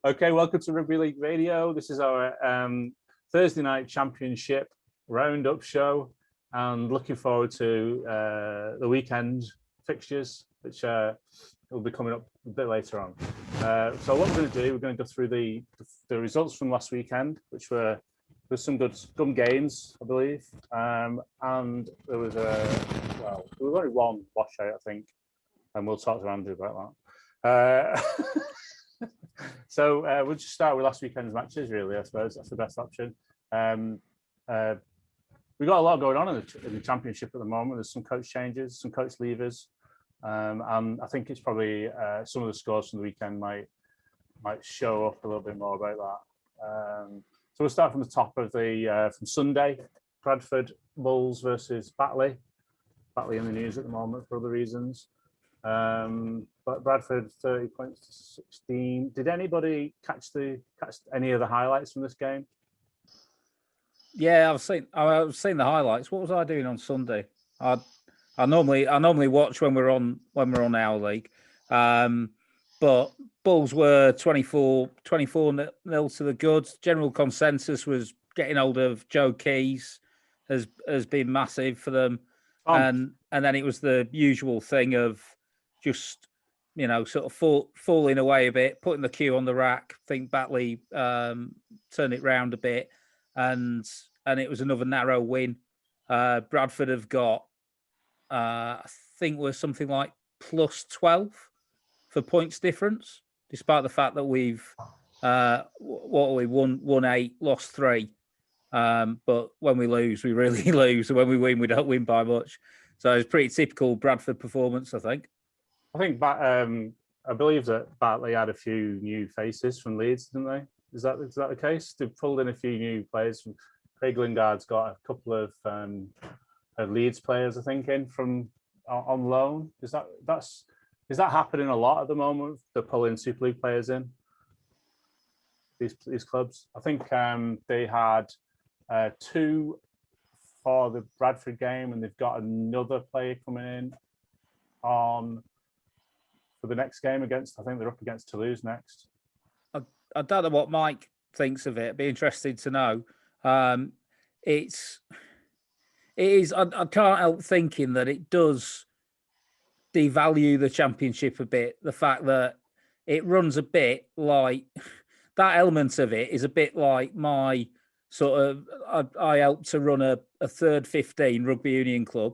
Okay, welcome to Rugby League Radio. This is our Thursday night championship roundup show, and looking forward to the weekend fixtures, which will be coming up a bit later on. So what we're going to do, we're going to go through the results from last weekend, which were some good games, I believe, and there was only one washout, I think, and we'll talk to Andrew about that. So we'll just start with last weekend's matches, really, I suppose. That's the best option. We've got a lot going on in the championship at the moment. There's some coach changes, some coach leavers. And I think it's probably some of the scores from the weekend might show up a little bit more about that. So we'll start from the top of from Sunday. Bradford Bulls versus Batley. Batley in the news at the moment for other reasons. But Bradford 30 points to 16. Did anybody catch any of the highlights from this game? Yeah, I've seen the highlights. What was I doing on Sunday? I normally watch when we're on OurLeague. But Bulls were 24-0 to the goods. General consensus was getting hold of Joe Keys has been massive for them. And then it was the usual thing of just, sort of falling away a bit, putting the cue on the rack. I think Batley turned it round a bit, and it was another narrow win. Bradford have got, I think, we're something like plus 12 for points difference, despite the fact that we've won 8, lost 3. But when we lose, we really lose, and when we win, we don't win by much. So it's pretty typical Bradford performance, I think. I believe that Batley had a few new faces from Leeds, didn't they? Is that the case? They've pulled in a few new players. Craig Lingard's got a couple of Leeds players, I think, in from on loan. Is that happening a lot at the moment? They're pulling Super League players in these clubs. I think they had 2 for the Bradford game, and they've got another player coming in for the next game against. I think they're up against Toulouse next. I don't know what Mike thinks of it. It'd be interesting to know. It is. I can't help thinking that it does devalue the championship a bit. The fact that it runs a bit like that element of it is a bit like my sort of. I helped to run a third 15 rugby union club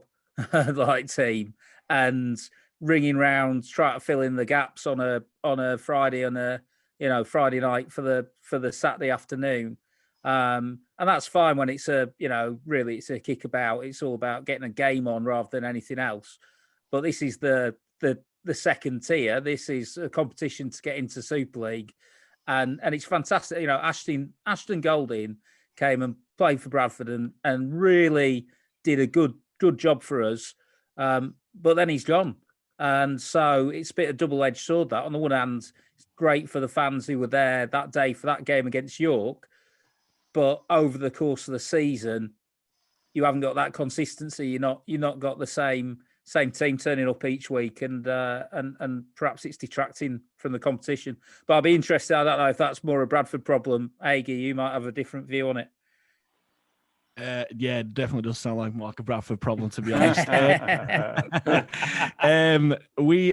like team, and ringing round, trying to fill in the gaps on a Friday Friday night for the Saturday afternoon. And that's fine when it's really it's a kickabout. It's all about getting a game on rather than anything else. But this is the second tier. This is a competition to get into Super League, and it's fantastic. Ashton Golding came and played for Bradford and really did a good job for us. But then he's gone. And so it's a bit of a double-edged sword that. On the one hand, it's great for the fans who were there that day for that game against York. But over the course of the season, you haven't got that consistency. You're not got the same team turning up each week, and perhaps it's detracting from the competition. But I'll be interested. I don't know if that's more a Bradford problem. Haigh, you might have a different view on it. Yeah, it definitely does sound like more like a Bradford problem, to be honest.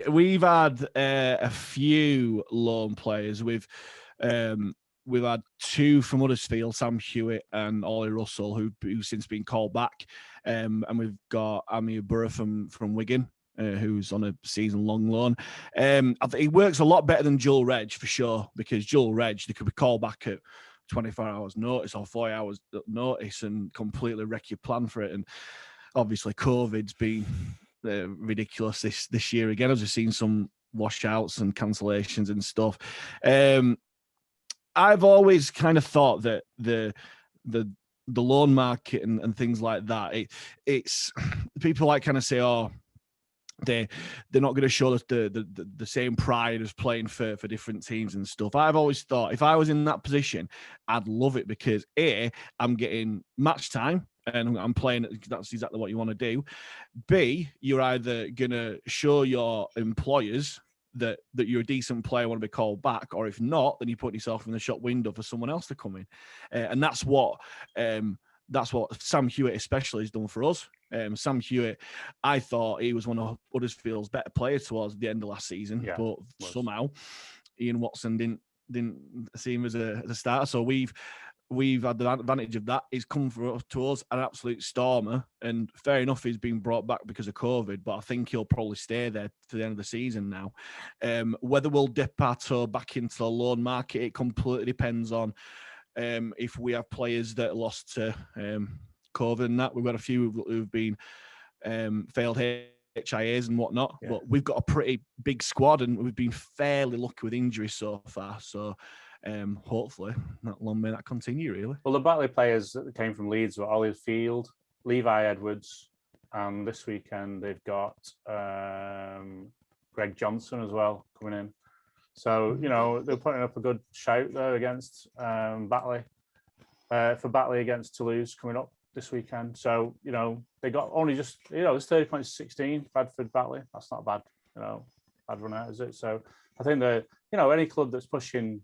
We've had a few loan players. We've had 2 from Huddersfield, Sam Hewitt and Ollie Russell, who've since been called back. And we've got Amir Burra from Wigan, who's on a season-long loan. I think he works a lot better than Joel Reg, for sure, because Joel Reg, they could be called back at 24 hours notice or 40 hours notice and completely wreck your plan for it. And obviously COVID's been ridiculous this year again. I've just seen some washouts and cancellations and stuff. I've always kind of thought that the loan market and things like that, it's people like kind of say, oh, they're not going to show us the same pride as playing for different teams and stuff. I've always thought if I was in that position, I'd love it because A, I'm getting match time and I'm playing. That's exactly what you want to do. B, you're either going to show your employers that you're a decent player, want to be called back, or if not, then you put yourself in the shop window for someone else to come in, and that's what Sam Hewitt especially has done for us. Sam Hewitt, I thought he was one of Huddersfield's better players towards the end of last season, but somehow Ian Watson didn't see him as a starter. So we've had the advantage of that. He's come to us an absolute stormer, and fair enough, he's been brought back because of COVID, but I think he'll probably stay there to the end of the season now. Whether we'll dip our toe back into the loan market, it completely depends on if we have players that lost to COVID and that. We've got a few who've been failed HIAs and whatnot, but we've got a pretty big squad, and we've been fairly lucky with injuries so far. So hopefully that long may that continue, really. Well, the Batley players that came from Leeds were Ollie Field, Levi Edwards, and this weekend they've got Greg Johnson as well coming in. So, they're putting up a good shout there against Batley, for Batley against Toulouse coming up this weekend. So, they got only just, it's 30 points 16, Bradford Batley. That's not bad, bad run out, is it? So I think that, any club that's pushing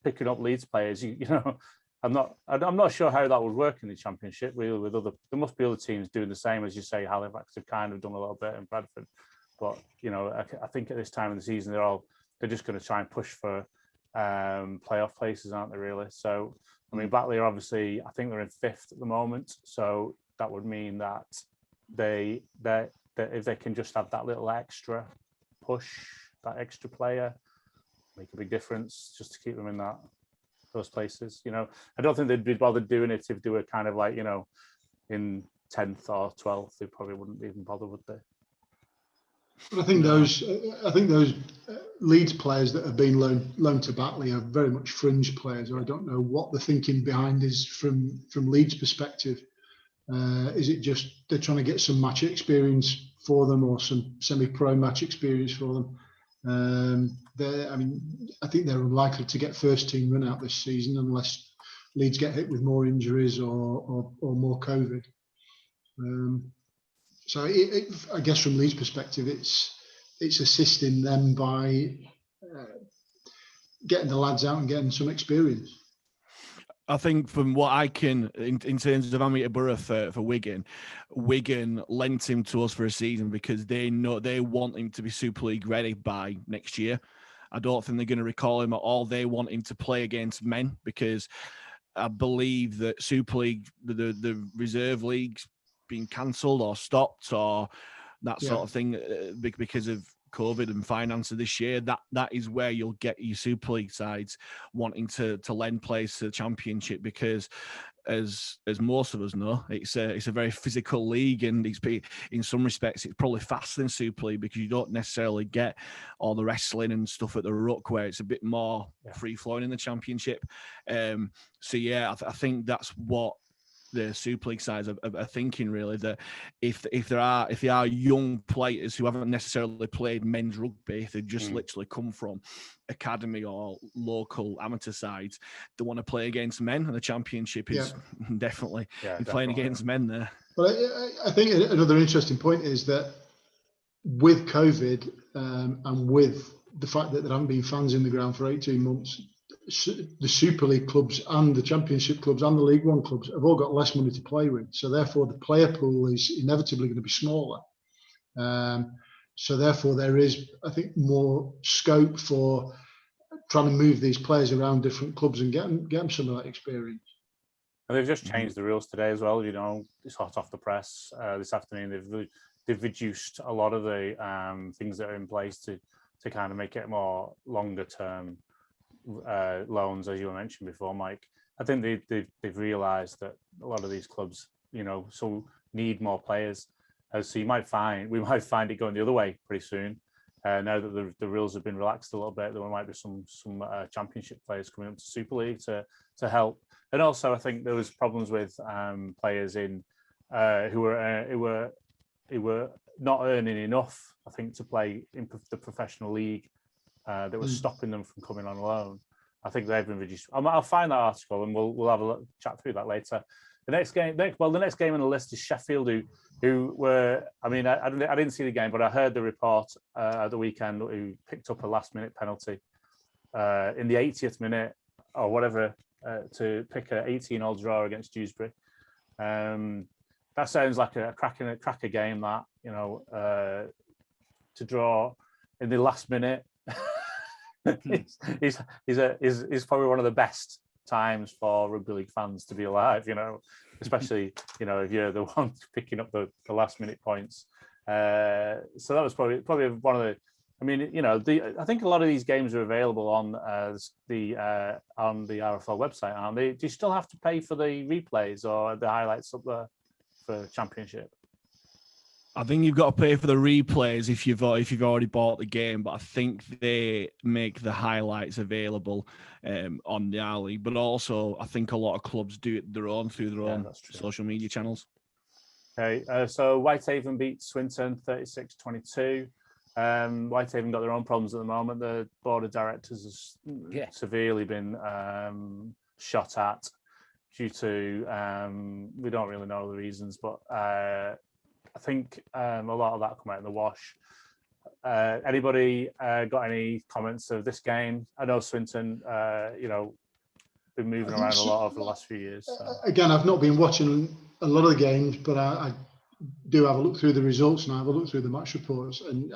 picking up Leeds players, I'm not sure how that would work in the Championship, really, there must be other teams doing the same, as you say. Halifax have kind of done a little bit in Bradford. But, I think at this time of the season, they're just going to try and push for playoff places, aren't they, really? So, I mean, Batley are obviously, I think they're in 5th at the moment. So that would mean that that if they can just have that little extra push, that extra player, make a big difference just to keep them in those places. I don't think they'd be bothered doing it if they were kind of like, in 10th or 12th. They probably wouldn't even bother, would they? But I think those Leeds players that have been loaned to Batley are very much fringe players. I don't know what the thinking behind is from Leeds' perspective. Is it just they're trying to get some match experience for them, or some semi-pro match experience for them? I think they're unlikely to get first team run out this season unless Leeds get hit with more injuries or more COVID. So I guess from Leeds' perspective, it's assisting them by getting the lads out and getting some experience. I think from what I can, in terms of Amateur Borough for Wigan lent him to us for a season because they want him to be Super League ready by next year. I don't think they're going to recall him at all. They want him to play against men because I believe that Super League, the reserve leagues, being cancelled or stopped or that sort of thing because of COVID and finances this year. That is where you'll get your Super League sides wanting to lend players to the Championship because, as most of us know, it's a very physical league, and in some respects it's probably faster than Super League because you don't necessarily get all the wrestling and stuff at the ruck where it's a bit more free flowing in the Championship. I think that's what the Super League sides are thinking, really, that if there are young players who haven't necessarily played men's rugby, if they just literally come from academy or local amateur sides, they want to play against men, and the Championship is definitely playing against men there. But I think another interesting point is that with COVID and with the fact that there haven't been fans in the ground for 18 months, the Super League clubs and the Championship clubs and the League One clubs have all got less money to play with. So therefore, the player pool is inevitably going to be smaller. So therefore, there is, I think, more scope for trying to move these players around different clubs and get them some of that experience. And they've just changed the rules today as well. It's hot off the press this afternoon. They've reduced a lot of the things that are in place to kind of make it more longer term loans, as you mentioned before, Mike. I think they've realised that a lot of these clubs, so need more players. So we might find it going the other way pretty soon. Now that the rules have been relaxed a little bit, there might be some Championship players coming up to Super League to help. And also, I think there was problems with players in who were not earning enough, I think, to play in the professional league. That was stopping them from coming on loan. I think they've been reduced. I'll find that article and we'll have a chat through that later. The next game on the list is Sheffield, who were, I mean, I didn't see the game, but I heard the report at the weekend, who picked up a last-minute penalty in the 80th minute or whatever to pick an 18-all draw against Dewsbury. That sounds like a cracker game, that, you know, to draw in the last minute. He's probably one of the best times for rugby league fans to be alive, you know, especially, you know, if you're the one picking up the last minute points. So that was probably one of the, I mean, you know, I think a lot of these games are available on the RFL website, aren't they? Do you still have to pay for the replays or the highlights up there for Championship? I think you've got to pay for the replays if you've already bought the game, but I think they make the highlights available on the OurLeague. But also, I think a lot of clubs do it through their own social media channels. Okay, so Whitehaven beat Swinton 36-22. Whitehaven got their own problems at the moment. The board of directors has severely been shot at due to we don't really know the reasons, but I think a lot of that come out in the wash. Anybody got any comments of this game? I know Swinton, you know, been moving around a lot over the last few years. So. Again, I've not been watching a lot of the games, but I do have a look through the results and I have a look through the match reports. And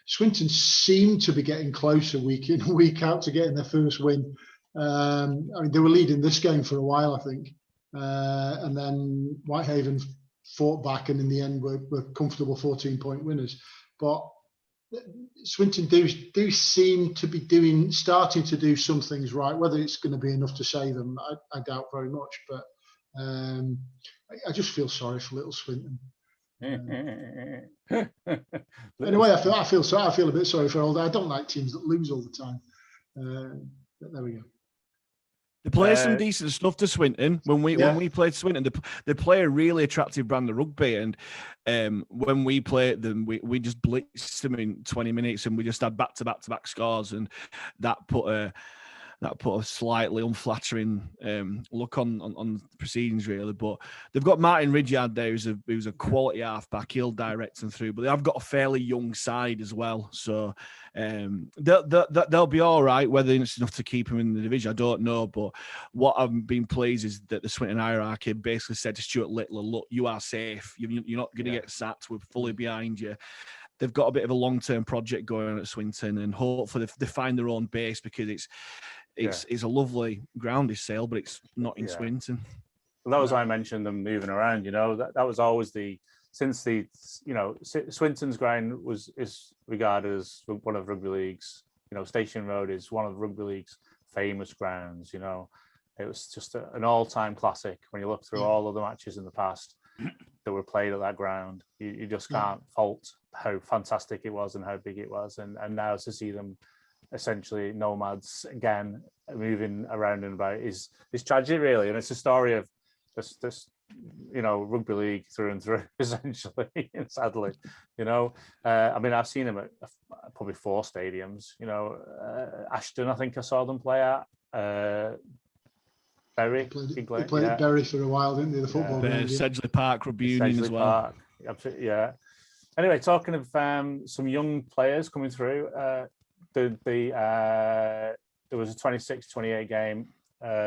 Swinton seem to be getting closer week in, week out to getting their first win. I mean, they were leading this game for a while, I think. And then Whitehaven fought back and in the end were comfortable 14-point winners. But Swinton do seem to be starting to do some things right. Whether it's going to be enough to save them, I doubt very much. But I just feel sorry for little Swinton. Anyway, I feel a bit sorry for Oldham. I don't like teams that lose all the time. But there we go. They play some decent stuff to Swinton. When we played Swinton, they play a really attractive brand of rugby. And when we played them, we just blitzed them in 20 minutes, and we just had back-to-back scores, and that put a slightly unflattering look on proceedings, really. But they've got Martin Ridyard there, who's a quality halfback. He'll direct them through, but they have got a fairly young side as well. So they'll be all right. Whether it's enough to keep them in the division, I don't know. But what I've been pleased is that the Swinton hierarchy basically said to Stuart Littler, look, you are safe. You're not going to get sacked. We're fully behind you. They've got a bit of a long-term project going on at Swinton, and hopefully they find their own base, because it's a lovely ground, this Sale, but it's not in Swinton. Well, that was why I mentioned them moving around. You know, that was always Swinton's ground is regarded as one of Rugby League's. You know, Station Road is one of Rugby League's famous grounds. You know, it was just an all-time classic. When you look through all of the matches in the past that were played at that ground, you just can't fault how fantastic it was and how big it was. And now to see them essentially nomads again, moving around and about is tragic, really. And it's a story of this you know, Rugby League through and through, essentially, sadly. You know, I mean, I've seen them at probably 4 stadiums. You know, Ashton, I think I saw them play at. Bury. They played at Bury for a while, didn't they? The football game. Sedgley Park Rugby Union as well. Park. Absolutely, yeah. Anyway, talking of some young players coming through, there was a 26-28 game.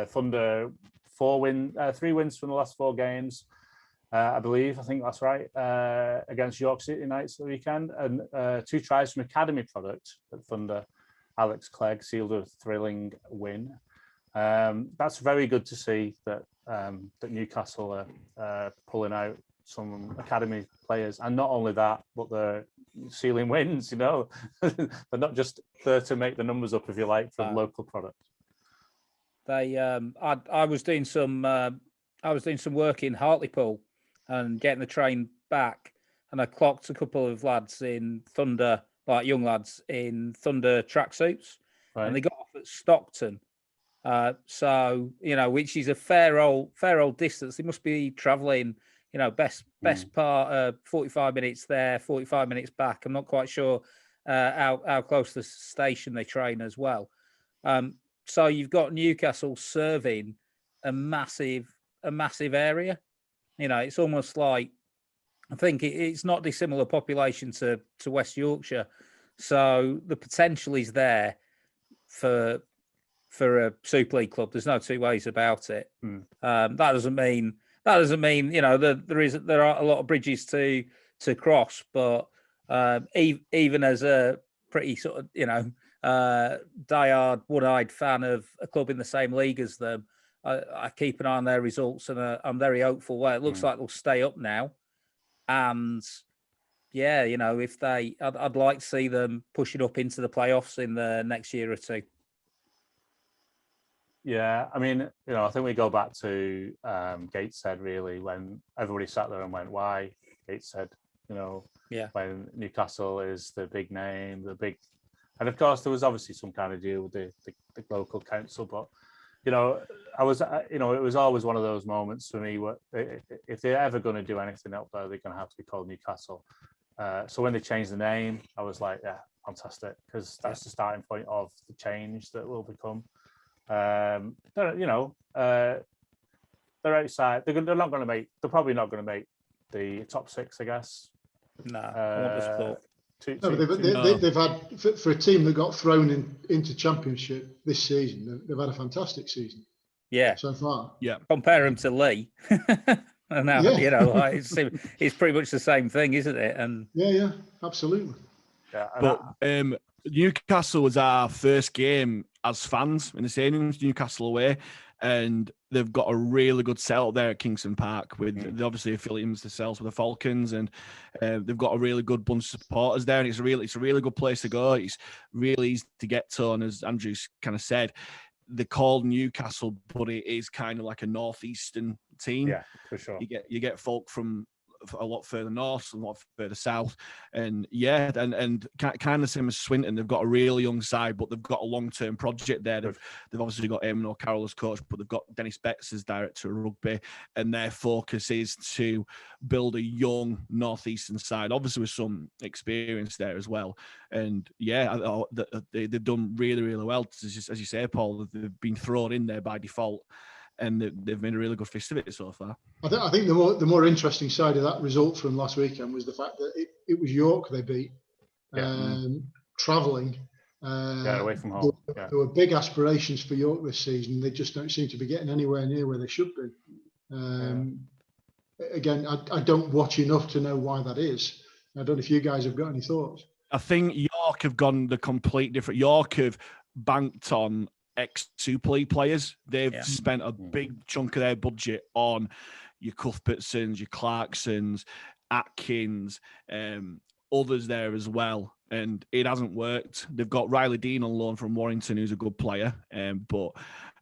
Thunder 3 wins from the last 4 games, I think that's right, against York City Knights the weekend, and 2 tries from academy product at Thunder. Alex Clegg sealed a thrilling win. That's very good to see that Newcastle are pulling out some academy players, and not only that, but they're sealing wins. You know, they're not just there to make the numbers up, if you like, from local product. They, I was doing some work in Hartlepool and getting the train back, and I clocked a couple of lads in Thunder, like young lads in Thunder tracksuits, and they got off at Stockton. So, you know, which is a fair old distance. They must be travelling, you know, best part 45 minutes there, 45 minutes back. I'm not quite sure how close to the station they train as well. So you've got Newcastle serving a massive area. You know, it's almost like I think it's not dissimilar population to West Yorkshire, so the potential is there for a Super League club. There's no two ways about it. That doesn't mean there are a lot of bridges to cross, but even as a pretty sort of diehard, one-eyed fan of a club in the same league as them, I keep an eye on their results, and I'm very hopeful. Well, it looks like they'll stay up now, and yeah, if I'd like to see them pushing up into the playoffs in the next year or two. Yeah, I mean, I think we go back to Gateshead, really, when everybody sat there and went, why Gateshead? When Newcastle is the big name, and of course there was obviously some kind of deal with the local council, but it was always one of those moments for me where if they're ever going to do anything up there, they're going to have to be called Newcastle. So when they changed the name, I was like, yeah, fantastic, because that's the starting point of the change that will become. They're outside. They're not going to make. They're probably not going to make the top 6, I guess. No, I wouldn't have thought. They've had, for a team that got thrown into Championship this season, they've had a fantastic season. Yeah, so far. Yeah, compare them to Leigh. And now it's pretty much the same thing, isn't it? And yeah, absolutely. Yeah, but Newcastle was our first game as fans in the stadiums, Newcastle away, and they've got a really good setup there at Kingston Park with obviously affiliates themselves with the Falcons, and they've got a really good bunch of supporters there, and it's a really good place to go. It's really easy to get to, and as Andrew's kind of said, they're called Newcastle, but it is kind of like a northeastern team. Yeah, for sure. You get folk from a lot further north, a lot further south, and yeah, and kind of same as Swinton. They've got a really young side, but they've got a long-term project there. They've obviously got Eamon O'Carroll as coach, but they've got Dennis Betts as director of rugby, and their focus is to build a young northeastern side, obviously with some experience there as well. And yeah, they've done really, really well. As you say, Paul, they've been thrown in there by default, and they've made a really good fist of it so far. I think the more interesting side of that result from last weekend was the fact that it was York they beat, travelling. Away from home. There were big aspirations for York this season. They just don't seem to be getting anywhere near where they should be. Again, I don't watch enough to know why that is. I don't know if you guys have got any thoughts. I think York have gone the complete different. York have banked on ex-Super League players. They've spent a big chunk of their budget on your Cuthbertsons, your Clarksons, Atkins, others there as well, and it hasn't worked. They've got Riley Dean on loan from Warrington, who's a good player, but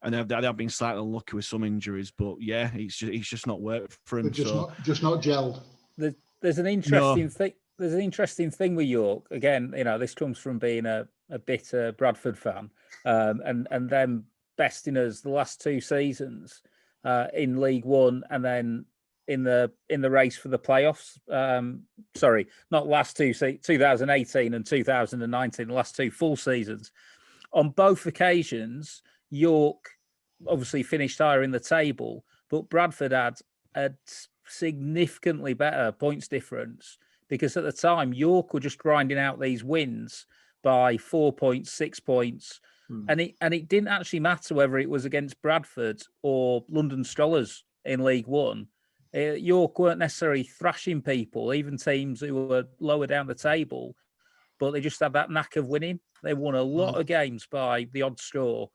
they've been slightly unlucky with some injuries. But yeah, he's just not worked for him. Just not gelled. There's an interesting thing. There's an interesting thing with York. Again, this comes from being a bitter Bradford fan, and them besting us the last 2 seasons in League One, and then in the race for the playoffs. Sorry, not last 2, 2018 and 2019, the last 2 full seasons. On both occasions, York obviously finished higher in the table, but Bradford had a significantly better points difference, because at the time York were just grinding out these wins by 4 points, 6 points. And it didn't actually matter whether it was against Bradford or London Strollers in League One. York weren't necessarily thrashing people, even teams who were lower down the table, but they just had that knack of winning. They won a lot of games by the odd straw,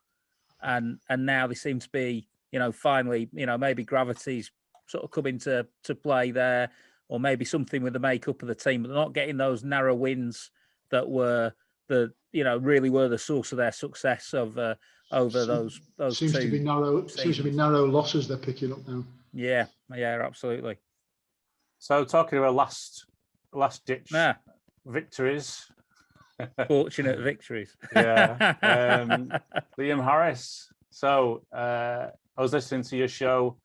and now they seem to be, finally, maybe gravity's sort of coming to play there, or maybe something with the makeup of the team, but they're not getting those narrow wins that were really were the source of their success over those seems 2 to be narrow seasons. Seems to be narrow losses they're picking up now. Yeah, absolutely. So talking about last ditch victories, fortunate victories. Liam Harris. So I was listening to your show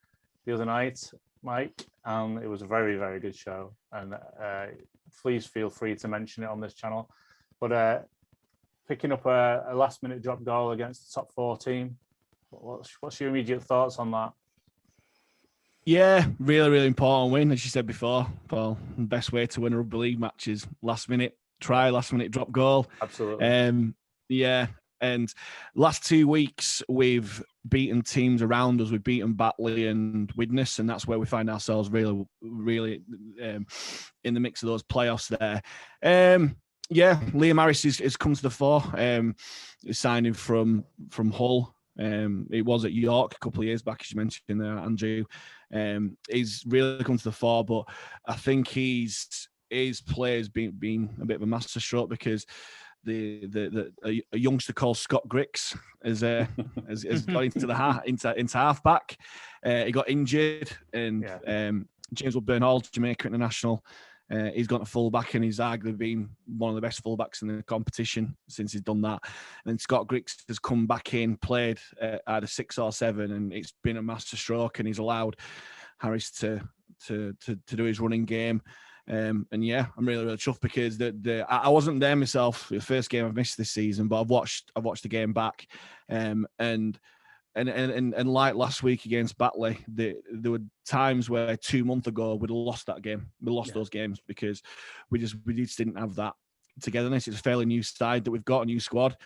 the other night, Mike, and it was a very, very good show. And please feel free to mention it on this channel. But picking up a last-minute drop goal against the top 4 team, what's your immediate thoughts on that? Yeah, really, really important win, as you said before. Well, the best way to win a rugby league match is last minute try, last minute drop goal. Absolutely. Yeah, and last 2 weeks we've beaten teams around us. We've beaten Batley and Widnes, and that's where we find ourselves really, really in the mix of those playoffs there. Yeah, Liam Harris has come to the fore. He's signing from Hull. It was at York a couple of years back, as you mentioned there, Andrew. He's really come to the fore, but I think his play has been a bit of a masterstroke because a youngster called Scott Grix has got into halfback. He got injured, and James Woodburn-Hall, Jamaica international. He's gone to fullback, and he's arguably been one of the best fullbacks in the competition since he's done that. And then Scott Grix has come back in, played either 6 or 7, and it's been a masterstroke. And he's allowed Harris to do his running game. And yeah, I'm really, really chuffed because I wasn't there myself. The first game I've missed this season, but I've watched the game back, and like last week against Batley, there were times where 2 months ago we'd have lost that game. We lost those games because we just didn't have that togetherness. It's a fairly new side that we've got, a new squad.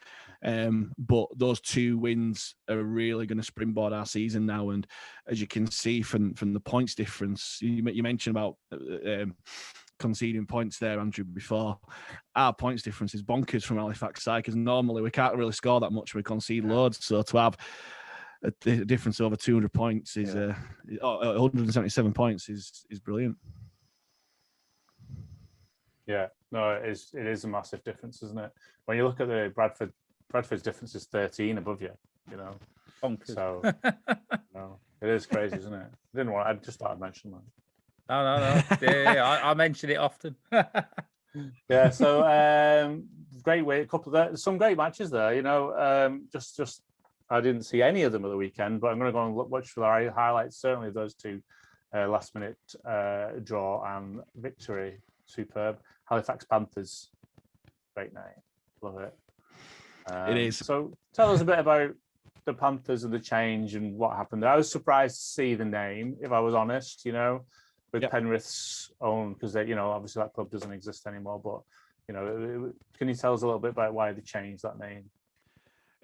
But those 2 wins are really going to springboard our season now. And as you can see from the points difference, you mentioned about conceding points there, Andrew, before. Our points difference is bonkers from Halifax side because normally we can't really score that much. We concede loads. So to have a difference over 200 points is 177 points is brilliant. Yeah, no, it is a massive difference, isn't it? When you look at the Bradford's difference is 13 above you, you know. Bonkers. So it is crazy, isn't it? I just thought I'd mention that. No. Yeah, I mention it often. Yeah, so great way. Some great matches there, you know. Just I didn't see any of them at the weekend, but I'm going to go and watch for the highlights. Certainly those 2 last minute draw and victory, superb. Halifax Panthers, great name, love it. It is. So tell us a bit about the Panthers and the change and what happened there. I was surprised to see the name, if I was honest, you know, with Penrith's own, because obviously that club doesn't exist anymore. But can you tell us a little bit about why they changed that name?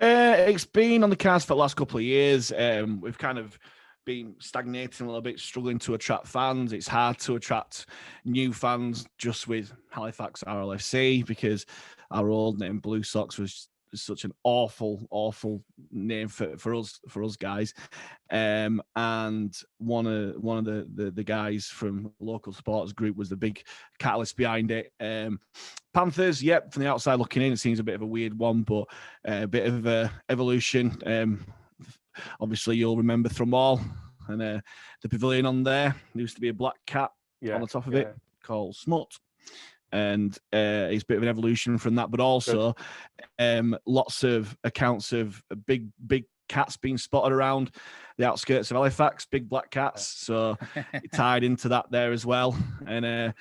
It's been on the cards for the last couple of years. We've kind of been stagnating a little bit, struggling to attract fans. It's hard to attract new fans just with Halifax RLFC because our old name Blue Sox was such an awful name for us guys. And one of the guys from local supporters group was the big catalyst behind it. Panthers, from the outside looking in, it seems a bit of a weird one, but a bit of evolution. Obviously, you'll remember Thrumall and the pavilion on there. There used to be a black cat on the top of it called Smut. And it's a bit of an evolution from that, but also lots of accounts of big cats being spotted around the outskirts of Halifax, big black cats. So it tied into that there as well. And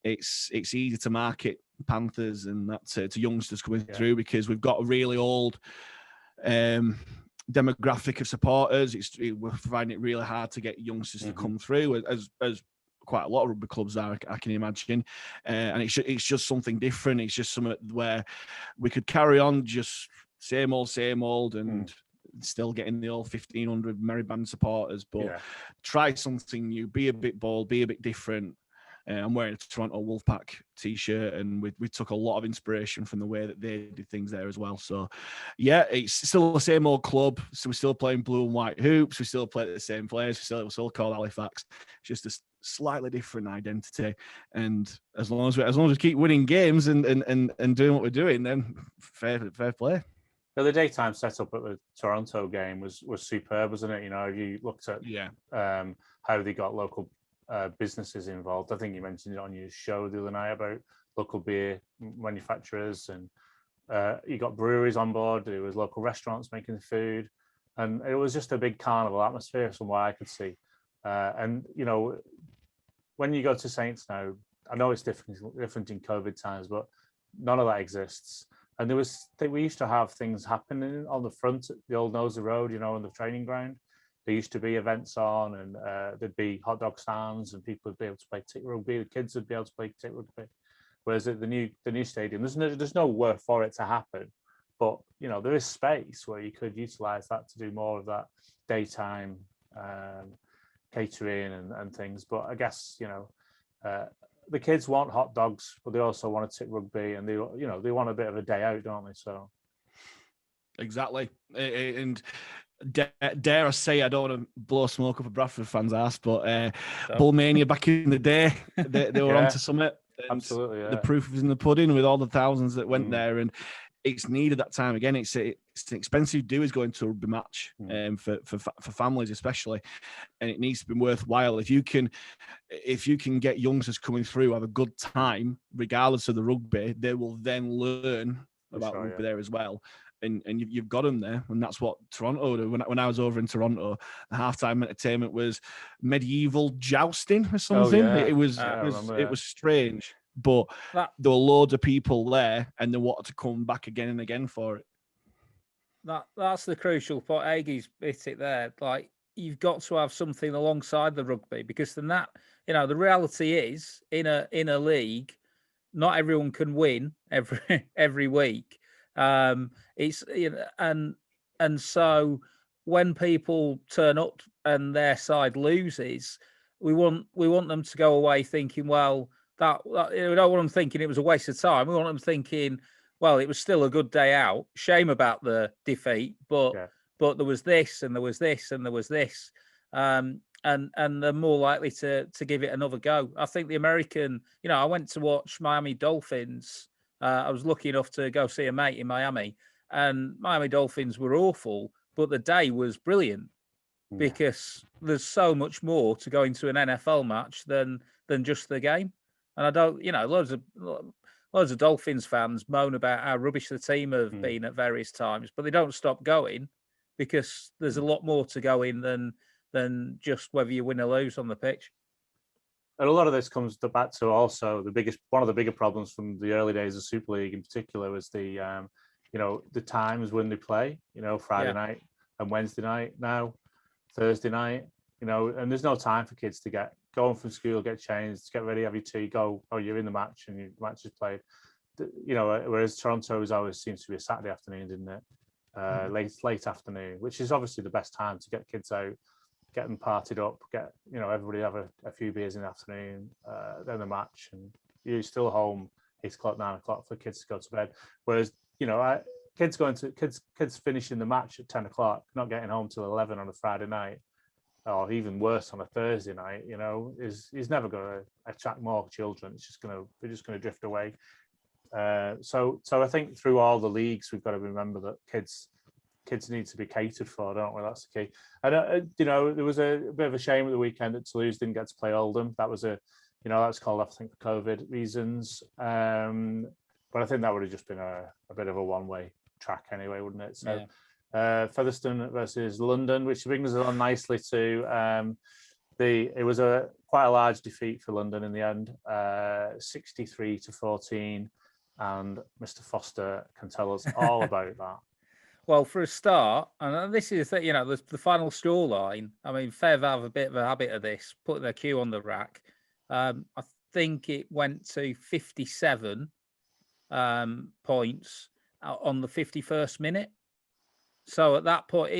it's easy to market Panthers and that to youngsters coming through because we've got a really old demographic of supporters. We're finding it really hard to get youngsters to come through as quite a lot of rugby clubs are, I can imagine. And it's just something different. It's just something where we could carry on just same old and still getting the old 1,500 Merry Band supporters, but try something new, be a bit bold, be a bit different. I'm wearing a Toronto Wolfpack t-shirt, and we took a lot of inspiration from the way that they did things there as well. So, it's still the same old club. So we're still playing blue and white hoops. We still play at the same place. We still call Halifax. It's just a slightly different identity. And as long as we keep winning games and doing what we're doing, then fair play. The daytime setup at the Toronto game was superb, wasn't it? You know, you looked at how they got local businesses involved. I think you mentioned it on your show the other night about local beer manufacturers, and you got breweries on board. There was local restaurants making the food, and it was just a big carnival atmosphere from what I could see. And when you go to Saints now, I know it's different in COVID times, but none of that exists. And we used to have things happening on the front, the old Nose of the Road, on the training ground. there used to be events on, and there'd be hot dog stands, and people would be able to play tick rugby. The kids would be able to play tick rugby. Whereas at the new stadium, there's nowhere for it to happen. But there is space where you could utilise that to do more of that daytime catering and things. But I guess the kids want hot dogs, but they also want to tick rugby, and they want a bit of a day out, don't they? So exactly, and dare I say, I don't want to blow smoke up a Bradford fans' ass, but Bullmania back in the day, they were onto something. Absolutely, the proof was in the pudding with all the thousands that went there, and it's needed that time again. It's an expensive do is going to a rugby match, for families especially, and it needs to be worthwhile. If you can get youngsters coming through, have a good time regardless of the rugby, they will then learn about rugby there as well. And you've got them there, and that's what Toronto did. When I was over in Toronto, the halftime entertainment was medieval jousting or something. It was strange, but there were loads of people there, and they wanted to come back again and again for it. That's the crucial point. Haig's hit it there. Like, you've got to have something alongside the rugby, because then the reality is in a league, not everyone can win every week. It's and so when people turn up and their side loses, we want them to go away thinking, well, that we don't want them thinking it was a waste of time. We want them thinking, well, it was still a good day out. Shame about the defeat, but there was this, and there was this, and there was this, and they're more likely to give it another go. I think the American, I went to watch Miami Dolphins. I was lucky enough to go see a mate in Miami, and Miami Dolphins were awful, but the day was brilliant because there's so much more to go into an NFL match than just the game. And I don't, loads of Dolphins fans moan about how rubbish the team have been at various times, but they don't stop going because there's a lot more to go in than just whether you win or lose on the pitch. And a lot of this comes back to also one of the bigger problems from the early days of Super League in particular was the times when they play, Friday night and Wednesday night now, Thursday night, and there's no time for kids to get going from school, get changed, get ready, have your tea, go, you're in the match and your match is played. Whereas Toronto's always seems to be a Saturday afternoon, didn't it? Late afternoon, which is obviously the best time to get kids out, get them partied up, get everybody have a few beers in the afternoon, then the match, and you're still home 8 o'clock, 9 o'clock for kids to go to bed. Whereas kids finishing the match at 10 o'clock, not getting home till 11 on a Friday night, or even worse on a Thursday night, is never going to attract more children. They're just going to drift away. So I think through all the leagues, we've got to remember that kids need to be catered for, don't we? That's the key. And there was a bit of a shame at the weekend that Toulouse didn't get to play Oldham. That was that's called off, I think, for COVID reasons. But I think that would have just been a bit of a one-way track anyway, wouldn't it? So Featherstone versus London, which brings us on nicely to it was quite a large defeat for London in the end, 63-14, and Mr. Foster can tell us all about that. Well, for a start, and this is the thing, the final scoreline. I mean, Fev have a bit of a habit of this, putting their cue on the rack. I think it went to 57 points on the 51st minute. So at that point,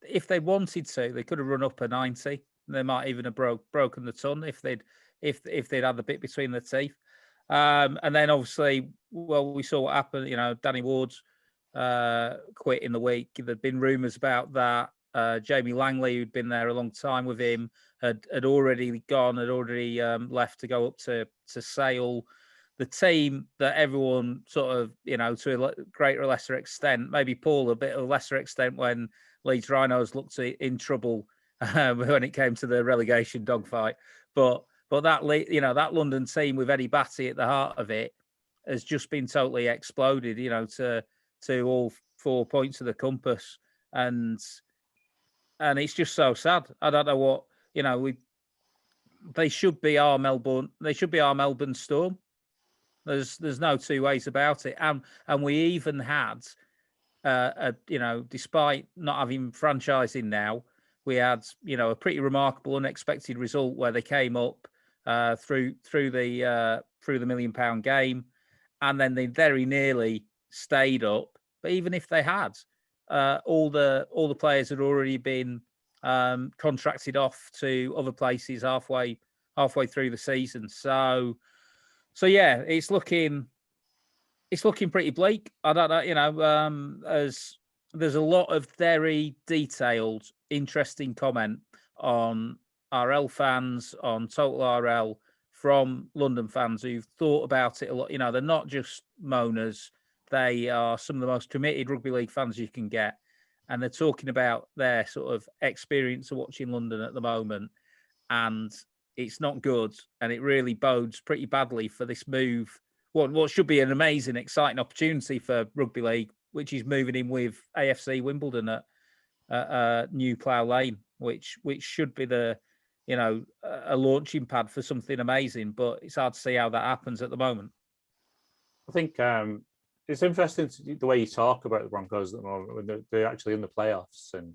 if they wanted to, they could have run up a 90. They might even have broken the ton if they'd had the bit between their teeth. And then obviously, we saw what happened. Danny Ward's quit in the week. There'd been rumours about that. Jamie Langley, who'd been there a long time with him, had already gone, had already left to go up to Sale. The team that everyone sort of, to a greater or lesser extent, maybe Paul a bit of a lesser extent when Leeds Rhinos looked in trouble when it came to the relegation dogfight. But that that London team with Eddie Batty at the heart of it has just been totally exploded. To all 4 points of the compass, and it's just so sad. I don't know what they should be our Melbourne. They should be our Melbourne Storm. There's no two ways about it. And we even had, despite not having franchising now, we had, a pretty remarkable, unexpected result where they came up through the £1 million game, and then they very nearly stayed up. But even if they had, all the players had already been contracted off to other places halfway through the season. So yeah, it's looking pretty bleak. I don't know, as there's a lot of very detailed, interesting comment on RL fans, on Total RL, from London fans who've thought about it a lot. They're not just moaners. They are some of the most committed rugby league fans you can get. And they're talking about their sort of experience of watching London at the moment. And it's not good. And it really bodes pretty badly for this move. What should be an amazing, exciting opportunity for rugby league, which is moving in with AFC Wimbledon at New Plough Lane, which should be a launching pad for something amazing. But it's hard to see how that happens at the moment. I think it's interesting the way you talk about the Broncos at the moment when they're actually in the playoffs, and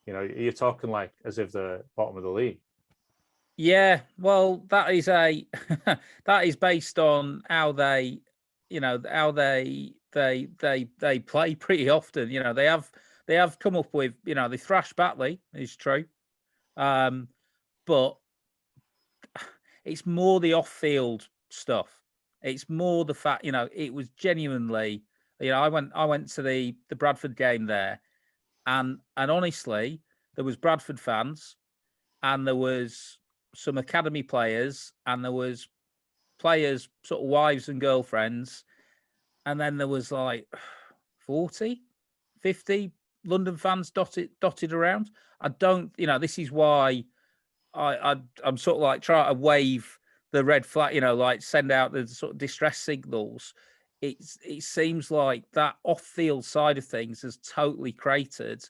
you're talking like as if they're bottom of the league. Yeah, well, that is that is based on how they play pretty often. They have come up with, they thrash Batley, is true, but it's more the off-field stuff. It's more the fact, it was genuinely, I went to the Bradford game there, and honestly, there was Bradford fans, and there was some academy players, and there was players' sort of wives and girlfriends, and then there was like 40, 50 London fans dotted around. I don't, this is why I'm sort of like trying to wave the red flag, like send out the sort of distress signals. It seems like that off-field side of things has totally cratered,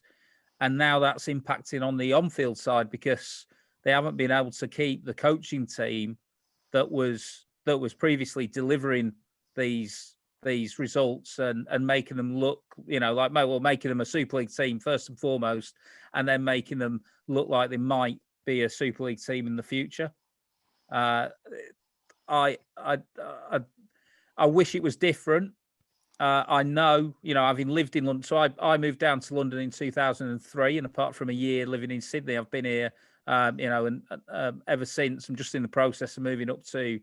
and now that's impacting on the on-field side because they haven't been able to keep the coaching team that was previously delivering these results and making them look, making them a Super League team first and foremost, and then making them look like they might be a Super League team in the future. I wish it was different. I know, having lived in London, so I moved down to London in 2003, and apart from a year living in Sydney, I've been here, and ever since. I'm just in the process of moving up to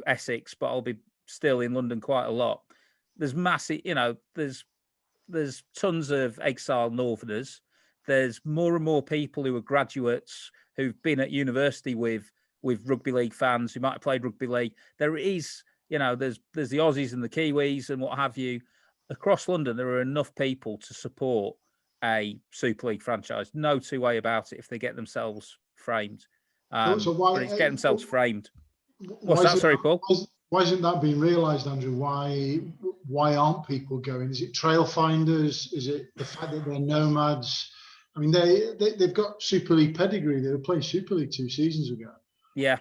Essex, but I'll be still in London quite a lot. There's massive, there's tons of exiled Northerners. There's more and more people who are graduates who've been at university with rugby league fans who might have played rugby league. There is, there's the Aussies and the Kiwis and what have you. Across London, there are enough people to support a Super League franchise. No two way about it if they get themselves framed. So why, but it's getting themselves framed. What's that? Sorry, Paul. Why isn't that being realised, Andrew? Why aren't people going? Is it trail finders? Is it the fact that they're nomads? I mean, they've got Super League pedigree. They were playing Super League 2 seasons ago. Yeah.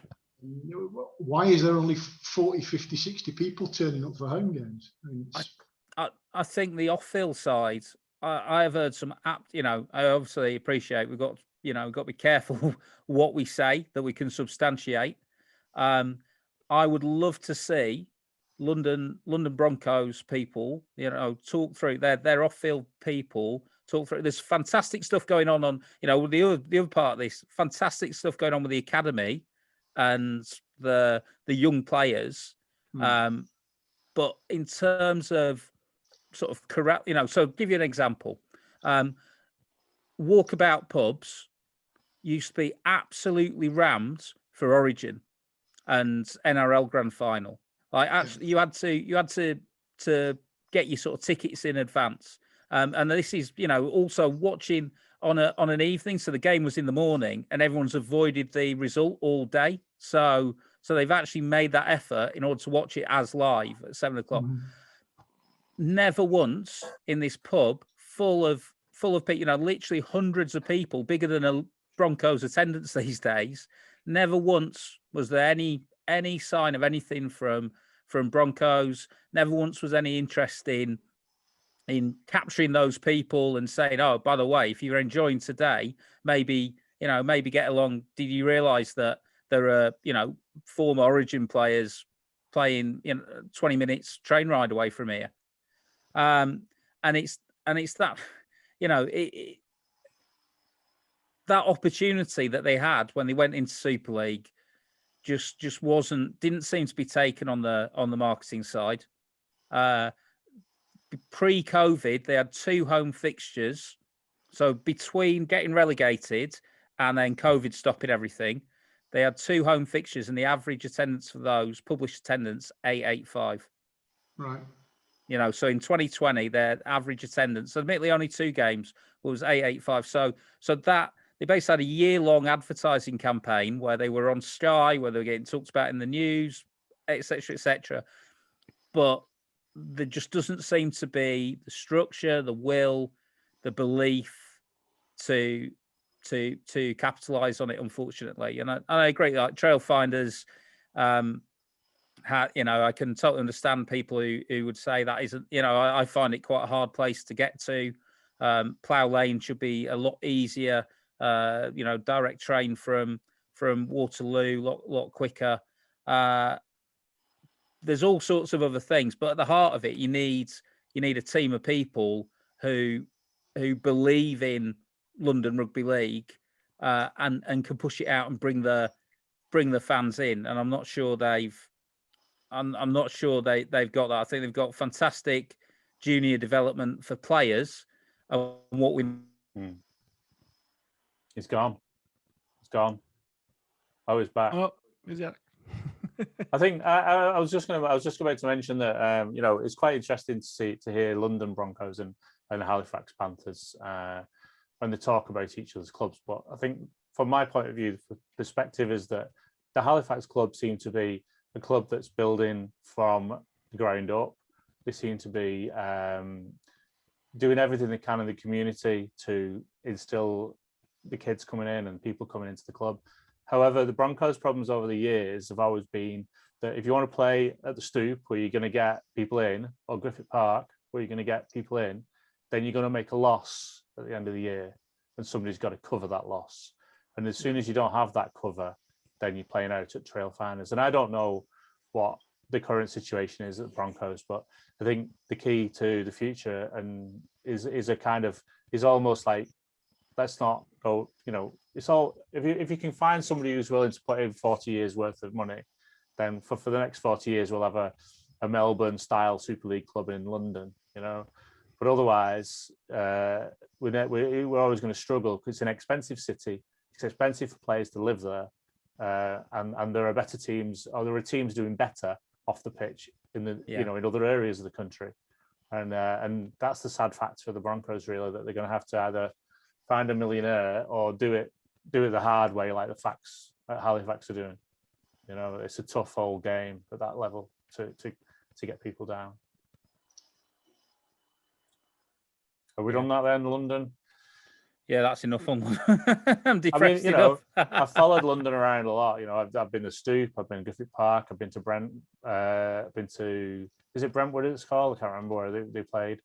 Why is there only 40, 50, 60 people turning up for home games? I think the off-field side, I have heard some I obviously appreciate we've got to be careful what we say that we can substantiate. I would love to see London Broncos people, talk through their off-field people, talk through. There's fantastic stuff going on the other part of this, fantastic stuff going on with the academy and the young players. But in terms of sort of correct, so give you an example. Walkabout pubs used to be absolutely rammed for Origin and NRL Grand Final. Like actually, you had to get your sort of tickets in advance. And this is, also watching on an evening. So the game was in the morning, and everyone's avoided the result all day. So they've actually made that effort in order to watch it as live at 7 o'clock. Never once in this pub full of people, literally hundreds of people, bigger than a Broncos attendance these days. Never once was there any sign of anything from Broncos. Never once was any interest in in capturing those people and saying, oh, by the way, if you're enjoying today, maybe get along. Did you realise that there are, former Origin players playing 20 minutes train ride away from here? And it's that, that opportunity that they had when they went into Super League just didn't seem to be taken on the marketing side. Pre-COVID, they had 2 home fixtures. So between getting relegated and then COVID stopping everything, they had 2 home fixtures, and the average attendance for those, published attendance, 885. Right. So in 2020, their average attendance, admittedly only 2 games, was 885. So that they basically had a year-long advertising campaign where they were on Sky, where they were getting talked about in the news, etc., etc. But there just doesn't seem to be the structure, the will, the belief to capitalize on it, unfortunately. And I agree, like Trailfinders, I can totally understand people who would say that isn't, I find it quite a hard place to get to. Plough Lane should be a lot easier, direct train from Waterloo, lot quicker. There's all sorts of other things, but at the heart of it, you need a team of people who believe in London Rugby League and can push it out and bring the fans in. And I'm not sure they've got that. I think they've got fantastic junior development for players. And what we It's gone. Oh, it's back. Oh, is that? I think I was just about to mention that it's quite interesting to hear London Broncos and Halifax Panthers when they talk about each other's clubs. But I think from my point of view, the perspective is that the Halifax club seem to be a club that's building from the ground up. They seem to be doing everything they can in the community to instill the kids coming in and people coming into the club. However, the Broncos' problems over the years have always been that if you want to play at the Stoop, where you're going to get people in, or Griffith Park, where you're going to get people in, then you're going to make a loss at the end of the year, and somebody's got to cover that loss. And as soon as you don't have that cover, then you're playing out at Trailfinders. And I don't know what the current situation is at the Broncos, but I think the key to the future and is almost like, let's not go, it's all, if you can find somebody who's willing to put in 40 years worth of money, then for the next 40 years, we'll have a Melbourne style Super League club in London, but otherwise we're always going to struggle because it's an expensive city. It's expensive for players to live there. And there are better teams, or there are teams doing better off the pitch in in other areas of the country. And that's the sad fact for the Broncos, really, that they're going to have to either find a millionaire or do it the hard way, like the facts at Halifax are doing. It's a tough old game at that level to get people down. Have we done that then, London? Yeah, that's enough on. I'm depressed enough. I've followed London around a lot. I've been to Stoop, I've been to Griffith Park, I've been to Brent, is it Brentwood it's called? I can't remember where they played.